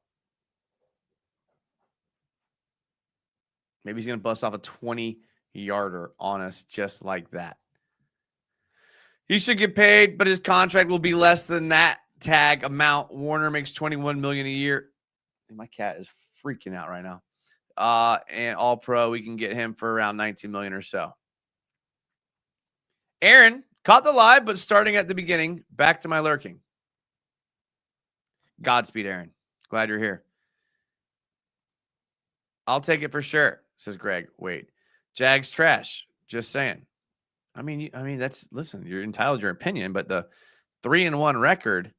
Maybe he's going to bust off a 20-yarder on us just like that. He should get paid, but his contract will be less than that tag amount. Warner makes $21 million a year. My cat is freaking out right now. And all pro, we can get him for around $19 million or so. Aaron caught the live, but starting at the beginning, back to my lurking. Godspeed, Aaron. Glad you're here. I'll take it for sure, says Greg. Wait, Jags trash. Just saying. I mean, listen, you're entitled to your opinion, but the 3-1 record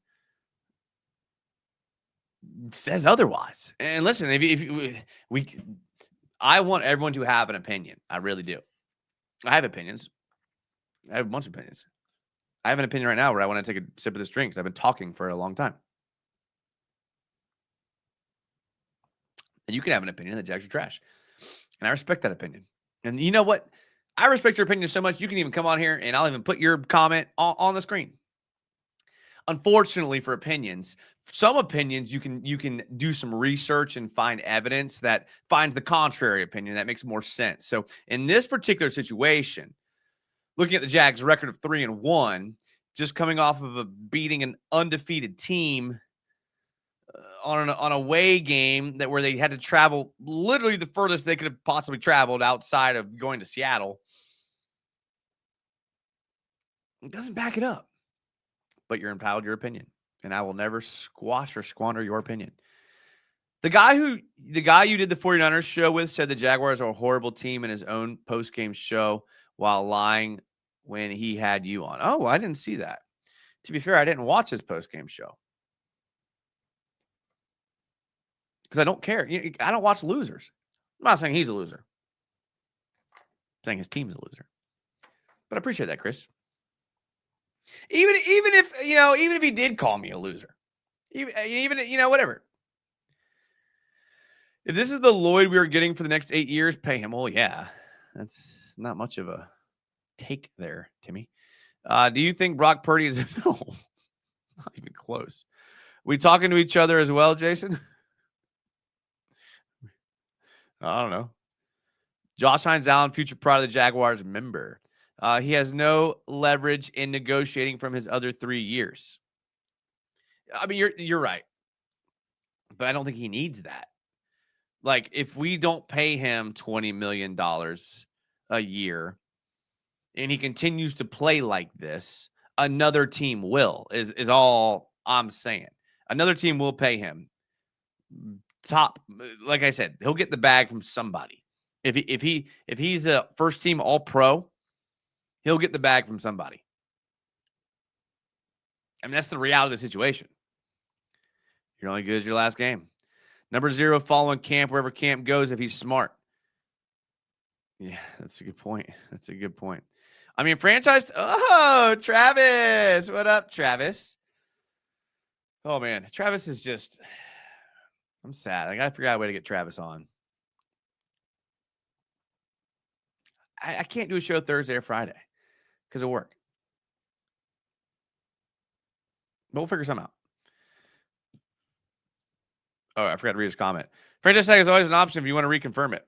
says otherwise. And listen, I want everyone to have an opinion. I really do. I have opinions. I have a bunch of opinions. I have an opinion right now where I want to take a sip of this drink because I've been talking for a long time. And you can have an opinion that Jags are trash. And I respect that opinion. And you know what? I respect your opinion so much, you can even come on here and I'll even put your comment on the screen. Unfortunately for opinions, some opinions you can do some research and find evidence that finds the contrary opinion that makes more sense. So in this particular situation, looking at the Jags' record of 3-1, just coming off of a beating an undefeated team on an away game where they had to travel literally the furthest they could have possibly traveled outside of going to Seattle, it doesn't back it up. But you're entitled to your opinion, and I will never squash or squander your opinion. The guy you did the 49ers show with said the Jaguars are a horrible team in his own post-game show while lying when he had you on. Oh, I didn't see that. To be fair, I didn't watch his post-game show because I don't care. I don't watch losers. I'm not saying he's a loser. I'm saying his team's a loser. But I appreciate that, Chris. Even if he did call me a loser, even whatever. If this is the Lloyd we are getting for the next 8 years, pay him. Well, yeah, that's not much of a take there, Timmy. Do you think Brock Purdy is no? Not even close. We talking to each other as well, Jason? I don't know. Josh Hines Allen, future pride of the Jaguars member. He has no leverage in negotiating from his other 3 years. I mean, you're right. But I don't think he needs that. Like, if we don't pay him $20 million a year, and he continues to play like this, another team will, is all I'm saying. Another team will pay him top. Like I said, he'll get the bag from somebody. If he's a first team all pro, he'll get the bag from somebody. I mean, that's the reality of the situation. You're only good as your last game. Number 0, following camp, wherever camp goes, if he's smart. Yeah, that's a good point. That's a good point. I mean, franchise. Oh, Travis. What up, Travis? Oh, man. Travis is just. I'm sad. I got to figure out a way to get Travis on. I can't do a show Thursday or Friday because of work. But we'll figure something out. Oh, I forgot to read his comment. Franchise tag is always an option if you want to reconfirm it.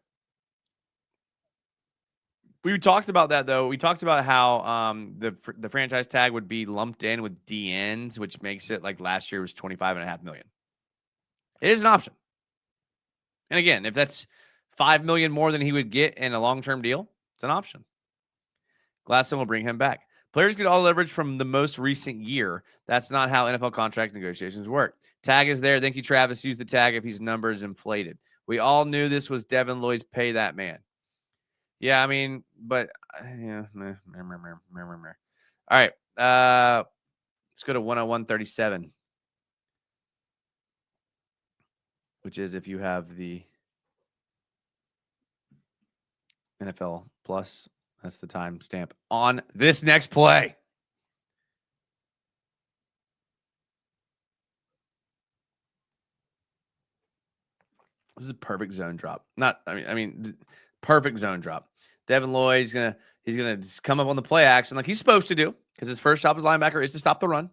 We talked about that, though. We talked about how the franchise tag would be lumped in with DNs, which makes it like last year was $25.5 million. It is an option. And again, if that's $5 million more than he would get in a long-term deal, it's an option. Gladstone will bring him back. Players get all leverage from the most recent year. That's not how NFL contract negotiations work. Tag is there. Thank you, Travis. Use the tag if his number is inflated. We all knew this was Devin Lloyd's pay that man. Yeah, I mean, but yeah. All right. Let's go to 101.37, which is if you have the NFL Plus. That's the time stamp on this next play. This is a perfect zone drop. Perfect zone drop. Devin Lloyd he's gonna just come up on the play action like he's supposed to do because his first job as linebacker is to stop the run.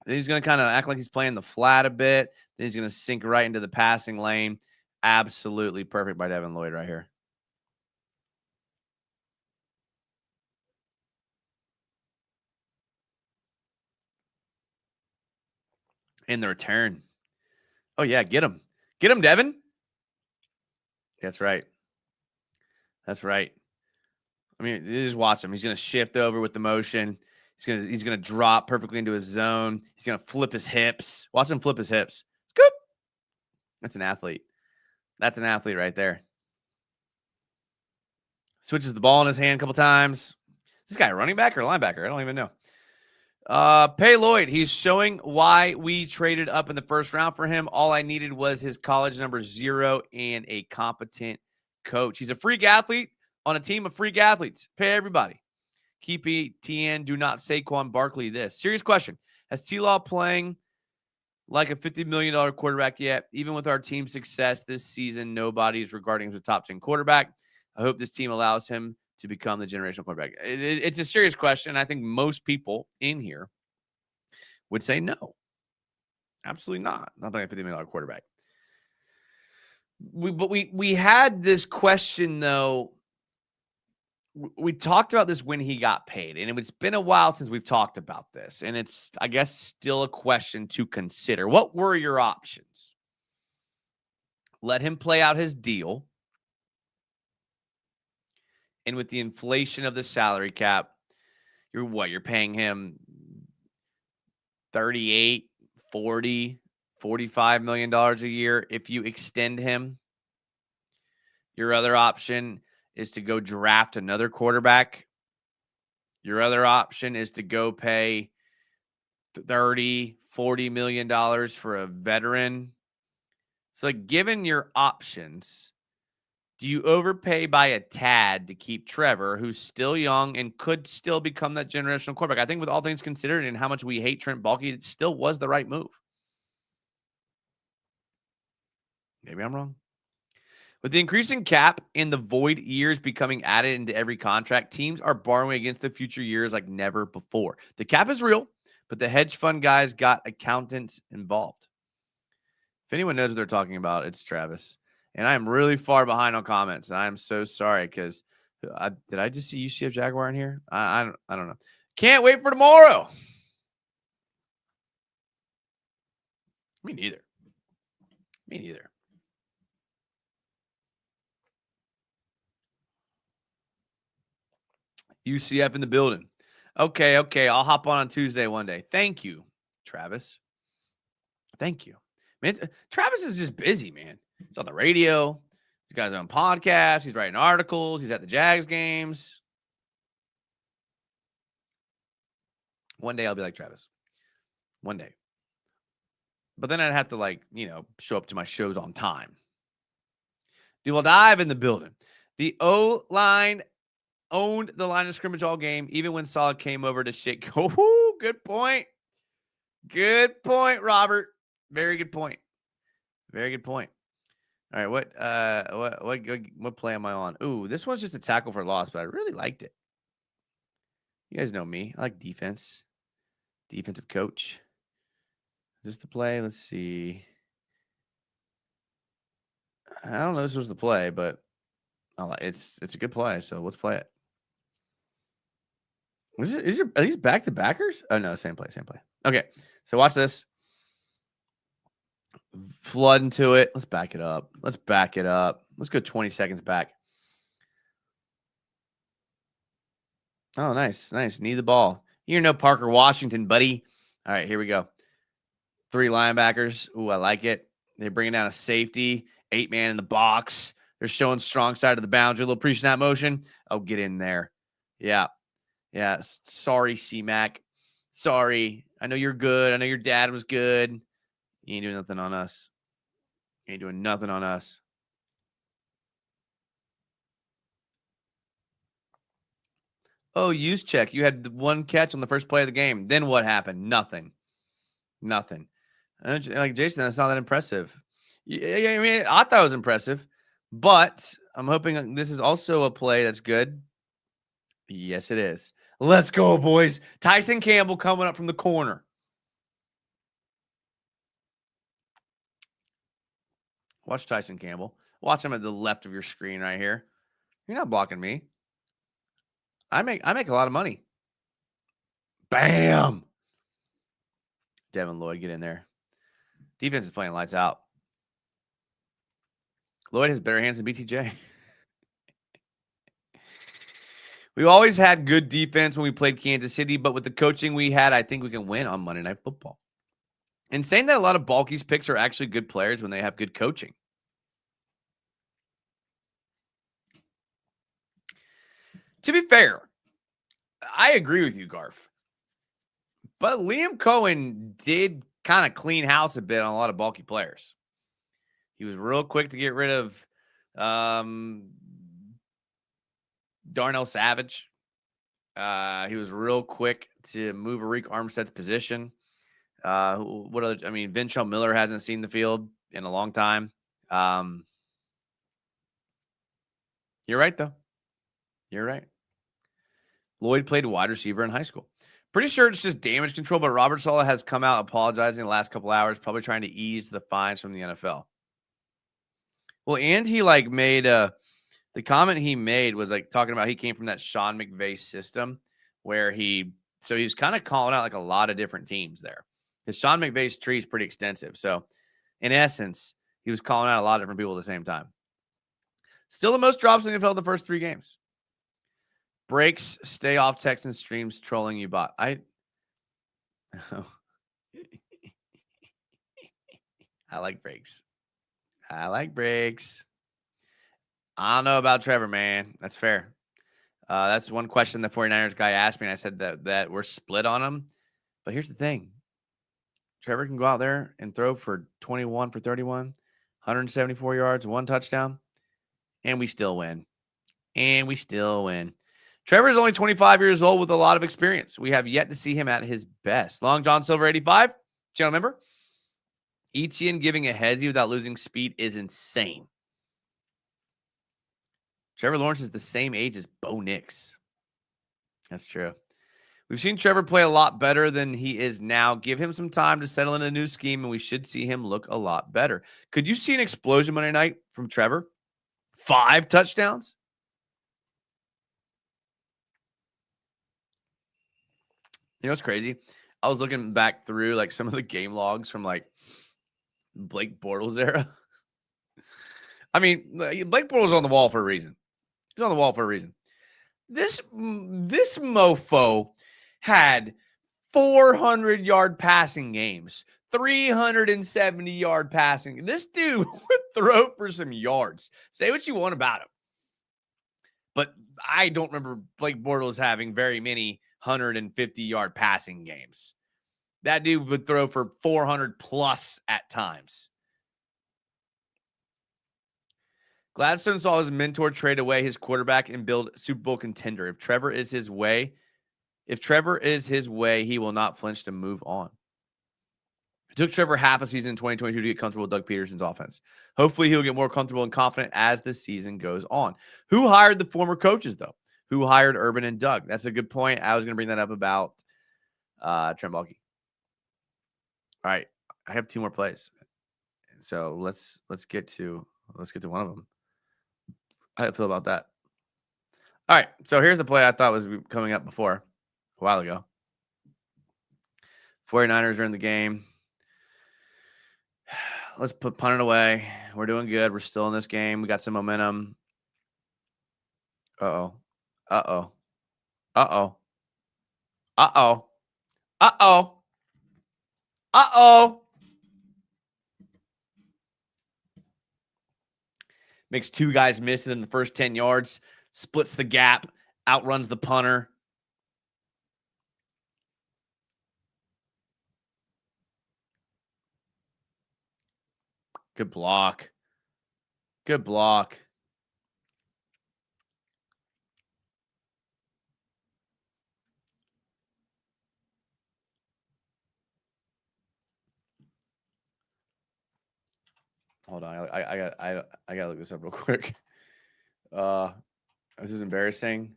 Then he's gonna kind of act like he's playing the flat a bit. Then he's gonna sink right into the passing lane. Absolutely perfect by Devin Lloyd right here. In the return. Oh, yeah, get him. Get him, Devin. That's right. That's right. I mean, just watch him. He's going to shift over with the motion. He's gonna drop perfectly into his zone. He's going to flip his hips. Watch him flip his hips. Scoop. That's an athlete. That's an athlete right there. Switches the ball in his hand a couple times. Is this guy a running back or linebacker? I don't even know. Pay Lloyd. He's showing why we traded up in the first round for him. All I needed was his college number 0 and a competent coach. He's a freak athlete on a team of freak athletes. Pay everybody. Keep TN. Do not Saquon Barkley this. Serious question. Has T-Law playing like a $50 million quarterback yet? Even with our team's success this season, nobody is regarding him as a top 10 quarterback. I hope this team allows him to become the generational quarterback. It's a serious question. I think most people in here would say no. Absolutely not. Not playing a $50 million quarterback. We had this question, though. We talked about this when he got paid, and it's been a while since we've talked about this, and it's, I guess, still a question to consider. What were your options? Let him play out his deal, and with the inflation of the salary cap, you're paying him 38, 40, $45 million a year if you extend him. Your other option is to go draft another quarterback. Your other option is to go pay $30, $40 million for a veteran. So, given your options, do you overpay by a tad to keep Trevor, who's still young and could still become that generational quarterback? I think with all things considered and how much we hate Trent Baalke, it still was the right move. Maybe I'm wrong. With the increasing cap and the void years becoming added into every contract, teams are borrowing against the future years like never before. The cap is real, but the hedge fund guys got accountants involved. If anyone knows what they're talking about, it's Travis. And I am really far behind on comments. And I am so sorry because did I just see UCF Jaguar in here? I don't know. Can't wait for tomorrow. Me neither. UCF in the building. Okay. I'll hop on Tuesday one day. Thank you, Travis. Thank you. Man, Travis is just busy, man. He's on the radio. He's got his own podcast. He's writing articles. He's at the Jags games. One day I'll be like Travis. One day. But then I'd have to, show up to my shows on time. Dual dive in the building. The O-line owned the line of scrimmage all game, even when Solid came over to shake. Oh, good point. Good point, Robert. Very good point. Very good point. All right, what play am I on? Ooh, this one's just a tackle for loss, but I really liked it. You guys know me. I like defense. Defensive coach. Is this the play? Let's see. I don't know if this was the play, but it's a good play, so let's play it. Are these back-to-backers? Oh, no, same play. Okay, so watch this. Flood into it. Let's back it up. Let's go 20 seconds back. Oh, nice. Need the ball. You're no Parker Washington, buddy. All right, here we go. 3 linebackers. Ooh, I like it. They're bringing down a safety. 8-man in the box. They're showing strong side of the boundary. A little pre-snap motion. Oh, get in there. Yeah. Sorry, C-Mac. Sorry. I know you're good. I know your dad was good. You ain't doing nothing on us. Oh, use check. You had 1 catch on the first play of the game. Then what happened? Nothing. Like, Jason, that's not that impressive. Yeah, I mean, I thought it was impressive, but I'm hoping this is also a play that's good. Yes, it is. Let's go, boys. Tyson Campbell coming up from the corner. Watch Tyson Campbell. Watch him at the left of your screen right here. You're not blocking me. I make a lot of money. Bam. Devin Lloyd, get in there. Defense is playing lights out. Lloyd has better hands than BTJ. We always had good defense when we played Kansas City, but with the coaching we had, I think we can win on Monday Night Football. And saying that a lot of Balky's picks are actually good players when they have good coaching. To be fair, I agree with you, Garf. But Liam Cohen did kind of clean house a bit on a lot of bulky players. He was real quick to get rid of Darnell Savage. He was real quick to move Arik Armstead's position. Vinchell Miller hasn't seen the field in a long time. You're right, though. You're right. Lloyd played wide receiver in high school. Pretty sure it's just damage control, but Robert Saleh has come out apologizing the last couple hours, probably trying to ease the fines from the NFL. Well, and he made the comment he made was talking about he came from that Sean McVay system where he was kind of calling out a lot of different teams there. Because Sean McVay's tree is pretty extensive. So in essence, he was calling out a lot of different people at the same time. Still the most drops in the NFL the first 3 games. Breaks, stay off Texans streams, trolling you bot. I like breaks. I don't know about Trevor, man. That's fair. That's one question the 49ers guy asked me, and I said that we're split on him. But here's the thing. Trevor can go out there and throw for 21 for 31, 174 yards, 1 touchdown, and we still win. Trevor is only 25 years old with a lot of experience. We have yet to see him at his best. Long John Silver 85, channel member. Etienne giving a headsy without losing speed is insane. Trevor Lawrence is the same age as Bo Nix. That's true. We've seen Trevor play a lot better than he is now. Give him some time to settle in a new scheme, and we should see him look a lot better. Could you see an explosion Monday night from Trevor? 5 touchdowns? You know what's crazy? I was looking back through some of the game logs from Blake Bortles era. I mean, Blake Bortles on the wall for a reason. He's on the wall for a reason. This mofo had 400-yard passing games, 370-yard passing. This dude would throw for some yards. Say what you want about him. But I don't remember Blake Bortles having very many 150-yard passing games. That dude would throw for 400 plus at times. Gladstone saw his mentor trade away his quarterback and build Super Bowl contender. If Trevor is his way, he will not flinch to move on. It took Trevor half a season in 2022 to get comfortable with Doug Peterson's offense. Hopefully, he'll get more comfortable and confident as the season goes on. Who hired the former coaches, though? Who hired Urban and Doug? That's a good point. I was going to bring that up about Trent Baalke. All right, I have 2 more plays, so let's get to one of them. How do you feel about that? All right, so here's the play I thought was coming up before a while ago. 49ers are in the game. Let's punt it away. We're doing good. We're still in this game. We got some momentum. Uh-oh. Uh-oh. Uh-oh. Uh-oh. Uh-oh. Uh-oh. Makes 2 guys miss it in the first 10 yards. Splits the gap. Outruns the punter. Good block. Good block. Hold on. I gotta look this up real quick. This is embarrassing.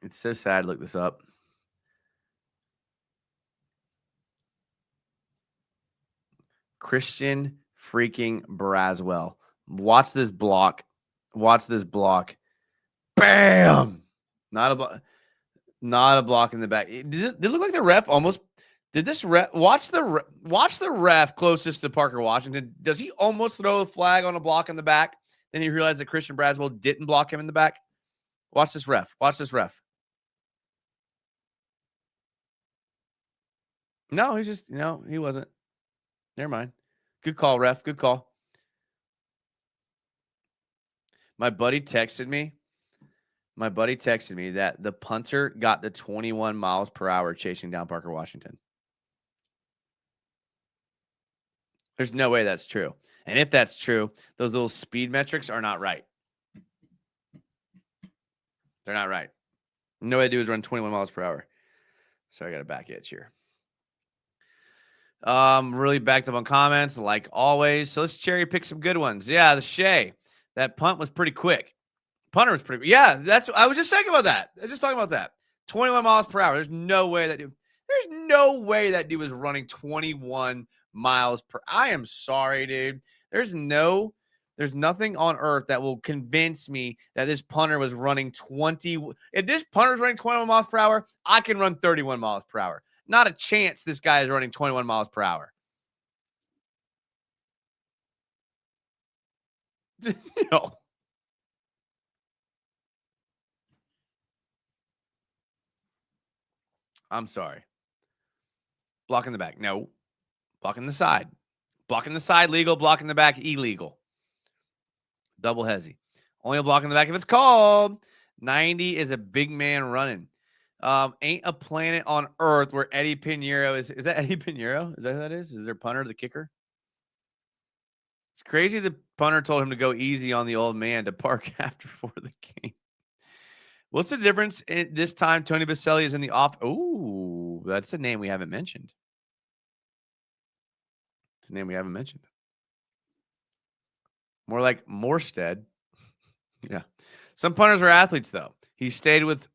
It's so sad to look this up. Christian freaking Braswell. Watch this block. Watch this block. Bam! Not a block in the back. Did it look like the ref almost did this ref watch the ref closest to Parker Washington? Does he almost throw a flag on a block in the back? Then he realized that Christian Braswell didn't block him in the back. Watch this ref. Watch this ref. No, he's just he wasn't. Never mind. Good call, ref. Good call. My buddy texted me that the punter got the 21 miles per hour chasing down Parker Washington. There's no way that's true. And if that's true, those little speed metrics are not right. They're not right. No way to do is run 21 miles per hour. So I got a back itch here. Really backed up on comments like always. So let's cherry pick some good ones. Yeah, the Shea. That punt was pretty quick. Punter was pretty. Yeah, I was just talking about that. 21 miles per hour. There's no way that dude was running 21 miles per. I am sorry, dude. There's nothing on earth that will convince me that this punter was running 20. If this punter's running 21 miles per hour, I can run 31 miles per hour. Not a chance this guy is running 21 miles per hour. No. I'm sorry. Blocking the back. No. Blocking the side. Blocking the side legal. Blocking the back illegal. Double hezzy. Only a block in the back if it's called. 90 is a big man running. Ain't a planet on earth where Eddie Pinheiro is. Is that Eddie Pinheiro? Is that who that is? Is their punter the kicker? It's crazy the punter told him to go easy on the old man to park after for the game. What's the difference in this time? Tony Baselli is in the off. Ooh, that's a name we haven't mentioned. It's a name we haven't mentioned. More like Morstead. Yeah. Some punters are athletes, though. He stayed with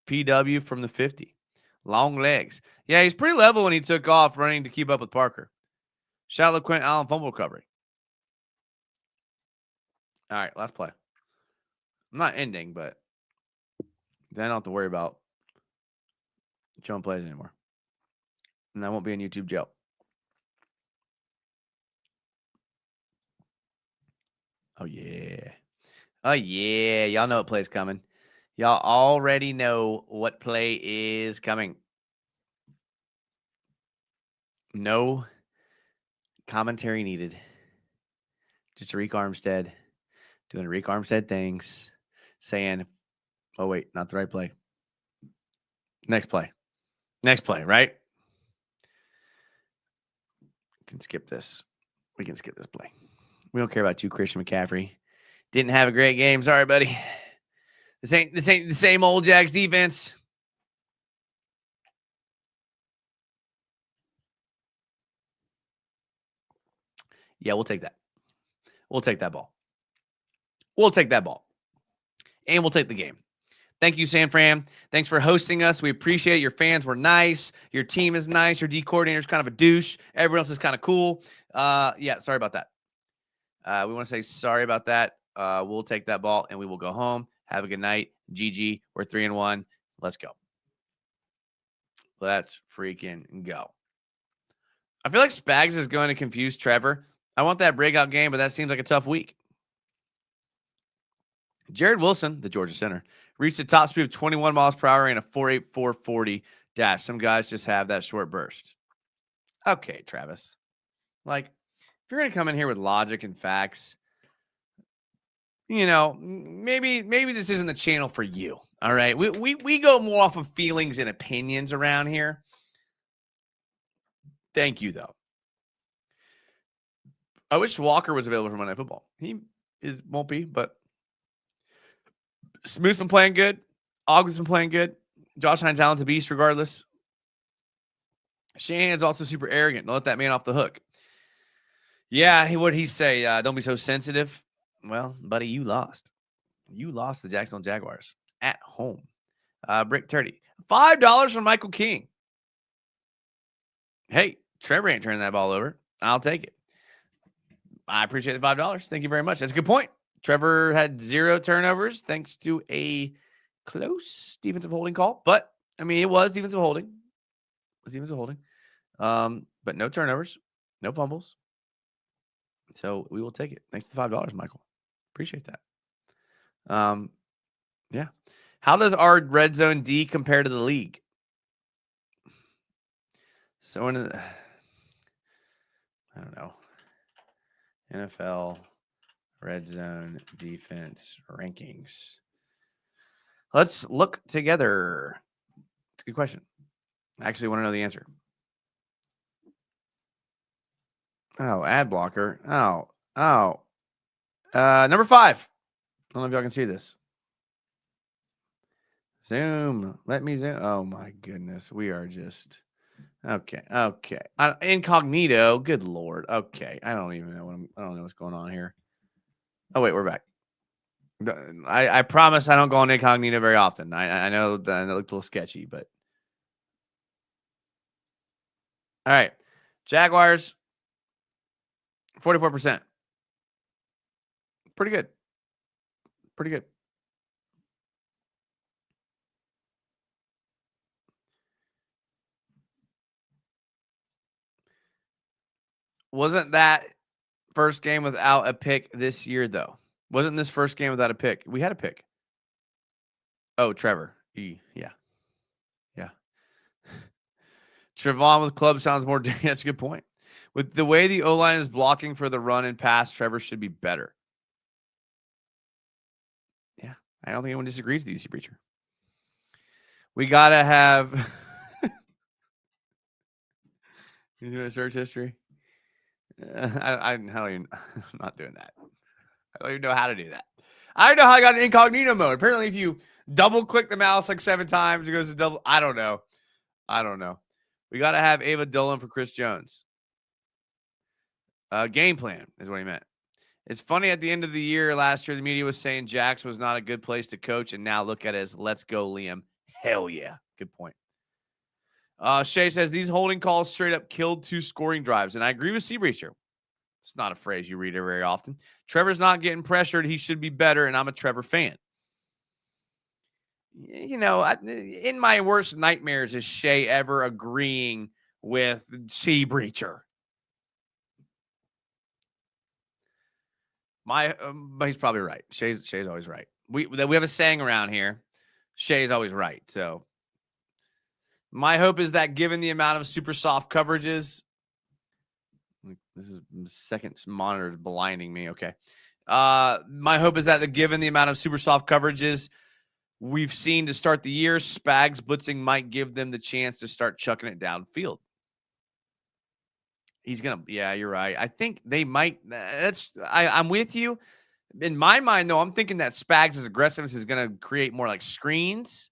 PW from the 50. Long legs. Yeah, he's pretty level when he took off running to keep up with Parker. Shout out to Quentin Allen fumble recovery. All right, last play. I'm not ending, but then I don't have to worry about showing plays anymore. And that won't be in YouTube jail. Oh, yeah. Oh, yeah. Y'all know what play's coming. Y'all already know what play is coming. No commentary needed. Just Arik Armstead doing Arik Armstead things, saying, oh, wait, not the right play. Next play. Next play, right? We can skip this. We can skip this play. We don't care about you, Christian McCaffrey. Didn't have a great game. Sorry, buddy. This ain't the same old Jags defense. Yeah, we'll take that. We'll take that ball. We'll take that ball. And we'll take the game. Thank you, San Fran. Thanks for hosting us. We appreciate it. Your fans were nice. Your team is nice. Your D coordinator is kind of a douche. Everyone else is kind of cool. Yeah, sorry about that. We want to say sorry about that. We'll take that ball and we will go home. Have a good night. GG. We're 3-1. Let's go. Let's freaking go. I feel like Spags is going to confuse Trevor. I want that breakout game, but that seems like a tough week. Jared Wilson, the Georgia center, reached a top speed of 21 miles per hour in a 4.8440 dash. Some guys just have that short burst. Okay, Travis. Like, if you're going to come in here with logic and facts, maybe this isn't the channel for you. All right. We go more off of feelings and opinions around here. Thank you, though. I wish Walker was available for Monday Night Football. He won't be, but Smooth's been playing good. Og's been playing good. Josh Hines Allen's a beast regardless. Shanahan's also super arrogant. Don't let that man off the hook. Yeah, what'd he say? Don't be so sensitive. Well, buddy, you lost. You lost the Jacksonville Jaguars at home. Brick Turdy. $5 from Michael King. Hey, Trevor ain't turning that ball over. I'll take it. I appreciate the $5. Thank you very much. That's a good point. Trevor had 0 turnovers thanks to a close defensive holding call. But, I mean, it was defensive holding. But no turnovers, no fumbles. So we will take it. Thanks to the $5, Michael. Appreciate that. Yeah. How does our red zone D compare to the league? So I don't know. NFL red zone defense rankings. Let's look together. It's a good question. I actually want to know the answer. Oh, ad blocker. Oh. Number 5. I don't know if y'all can see this. Zoom. Let me zoom. Oh my goodness. We are just okay. Incognito. Good Lord. Okay. I don't even know I don't know what's going on here. Oh wait, we're back. I promise I don't go on incognito very often. I know that it looked a little sketchy, but all right. Jaguars 44%. Pretty good. Wasn't that first game without a pick this year, though? Wasn't this first game without a pick? We had a pick. Oh, Trevor. Yeah. Trevon with club sounds more. That's a good point. With the way the O-line is blocking for the run and pass, Trevor should be better. Yeah. I don't think anyone disagrees with you, C. Preacher. We got to have. You doing a search history? I'm not doing that. I don't even know how to do that. I don't know how I got an incognito mode. Apparently, if you double click the mouse like 7 times, it goes to double. I don't know. We got to have Ava Dillon for Chris Jones. Game plan is what he meant. It's funny, at the end of the year last year, the media was saying Jax was not a good place to coach, and now look at it as let's go, Liam. Hell yeah. Good point. Shay says these holding calls straight up killed 2 scoring drives, and I agree with Seabreacher. It's not a phrase you read it very often. Trevor's not getting pressured. He should be better, and I'm a Trevor fan. In my worst nightmares is Shay ever agreeing with Seabreacher. But he's probably right. Shay's always right. We have a saying around here. Shay's always right. So my hope is that given the amount of super soft coverages, this is second monitor is blinding me. Okay. My hope is that given the amount of super soft coverages we've seen to start the year, Spags blitzing might give them the chance to start chucking it downfield. Yeah, you're right. I think they might. I'm with you. In my mind, though, I'm thinking that Spags' aggressiveness is going to create more like screens,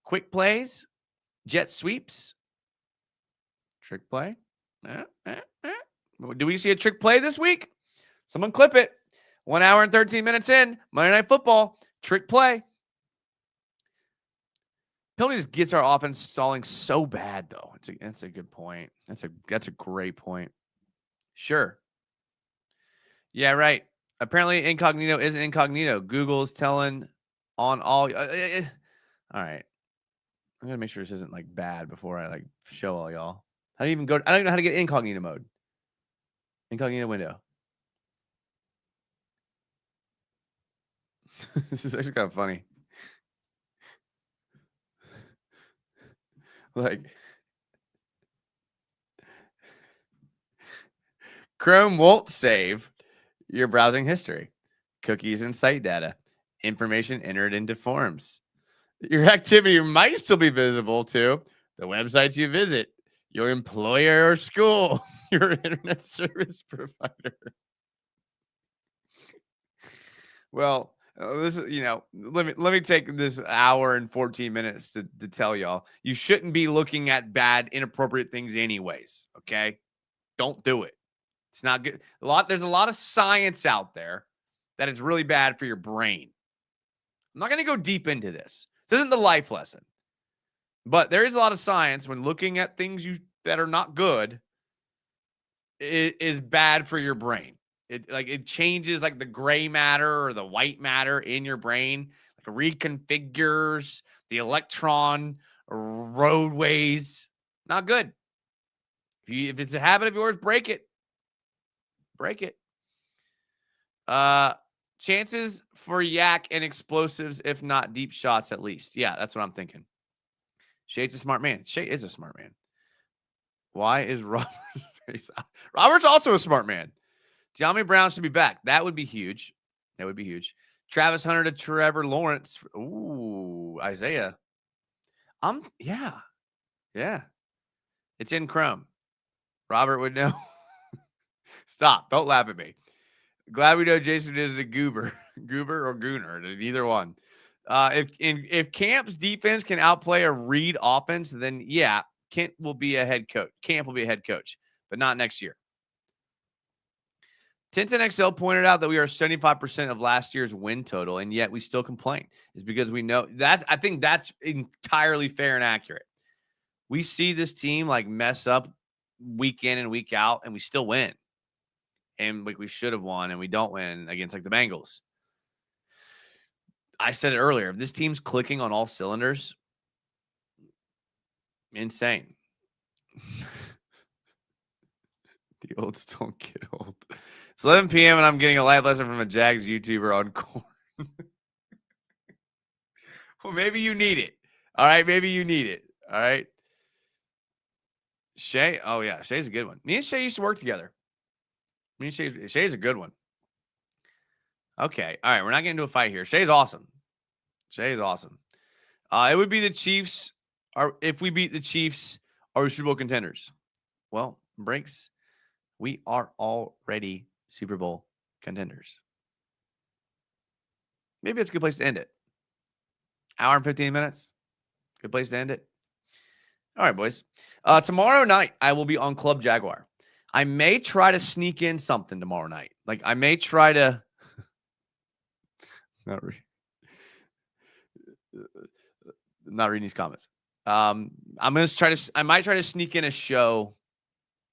quick plays, jet sweeps, trick play. Do we see a trick play this week? Someone clip it. 1 hour and 13 minutes in, Monday Night Football, trick play. Penalties gets our offense stalling so bad, though. That's a good point. That's a great point. Sure. Yeah, right. Apparently, incognito isn't incognito. Google's telling on all. All right. I'm gonna make sure this isn't like bad before I like show all y'all. How do you even go? I don't even know how to get incognito mode. Incognito window. This is actually kind of funny. Like, Chrome won't save your browsing history, cookies and site data, information entered into forms. Your activity might still be visible to the websites you visit, your employer or school, your internet service provider. Well, this is, let me take this hour and 14 minutes to tell y'all. You shouldn't be looking at bad, inappropriate things anyways, okay? Don't do it. It's not good. There's a lot of science out there that is really bad for your brain. I'm not going to go deep into this. This isn't the life lesson. But there is a lot of science when looking at things that are not good, it is bad for your brain. It changes like the gray matter or the white matter in your brain, like reconfigures the electron roadways. Not good. If it's a habit of yours, break it. Break it. Chances for yak and explosives, if not deep shots, at least. Yeah, that's what I'm thinking. Shay's a smart man. Shay is a smart man. Why is Robert's face? Robert's also a smart man. De'Ami Brown should be back. That would be huge. That would be huge. Travis Hunter to Trevor Lawrence. Ooh, Isaiah. Yeah. It's in Chrome. Robert would know. Stop. Don't laugh at me. Glad we know Jason is a goober or gooner, either one. If Camp's defense can outplay a read offense, then yeah, Kent will be a head coach. Camp will be a head coach, but not next year. Tintin XL pointed out that we are 75% of last year's win total, and yet we still complain. It's because we know I think that's entirely fair and accurate. We see this team like mess up week in and week out, and we still win. And like we should have won, and we don't win against like the Bengals. I said it earlier. If this team's clicking on all cylinders, insane. The olds don't get old. It's 11 p.m. and I'm getting a live lesson from a Jags YouTuber on corn. Well, maybe you need it. All right. Maybe you need it. All right. Shay. Oh, yeah. Shay's a good one. Me and Shay used to work together. Shay's a good one. Okay. All right. We're not getting into a fight here. Shay's awesome. It would be the Chiefs. If we beat the Chiefs, are we Super Bowl contenders? Well, Brinks, we are already Super Bowl contenders. Maybe it's a good place to end it. Hour and 15 minutes. Good place to end it. All right, boys. Tomorrow night, I will be on Club Jaguar. I may try to sneak in something tomorrow night. Like I may try to not reading these comments. I might try to sneak in a show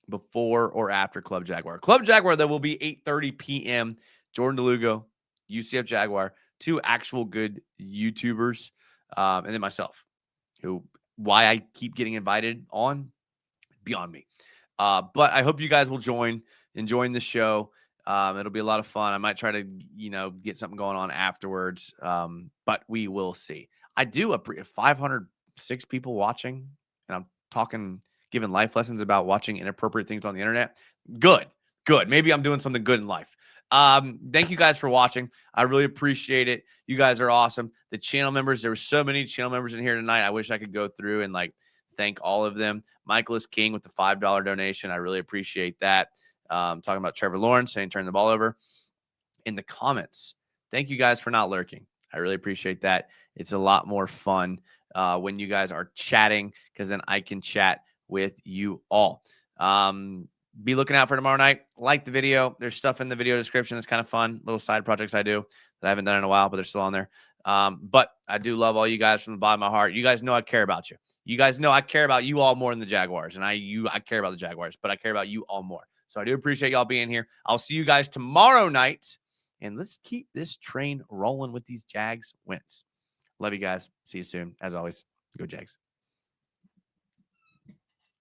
before or after Club Jaguar. Club Jaguar, that will be 8:30 p.m. Jordan DeLugo, UCF Jaguar, two actual good YouTubers, and then myself, why I keep getting invited on, beyond me. But I hope you guys will join the show. It'll be a lot of fun. I might try to, get something going on afterwards, but we will see. I do 506 people watching, and I'm giving life lessons about watching inappropriate things on the internet. Good. Maybe I'm doing something good in life. Thank you guys for watching. I really appreciate it. You guys are awesome. The channel members, there were so many channel members in here tonight. I wish I could go through and thank all of them. Michael is King with the $5 donation. I really appreciate that. Talking about Trevor Lawrence saying turn the ball over. In the comments, thank you guys for not lurking. I really appreciate that. It's a lot more fun when you guys are chatting, because then I can chat with you all. Be looking out for tomorrow night. Like the video. There's stuff in the video description that's kind of fun. Little side projects I do that I haven't done in a while, but they're still on there. But I do love all you guys from the bottom of my heart. You guys know I care about you. You guys know I care about you all more than the Jaguars. And I care about the Jaguars, but I care about you all more. So I do appreciate y'all being here. I'll see you guys tomorrow night. And let's keep this train rolling with these Jags wins. Love you guys. See you soon. As always, go Jags.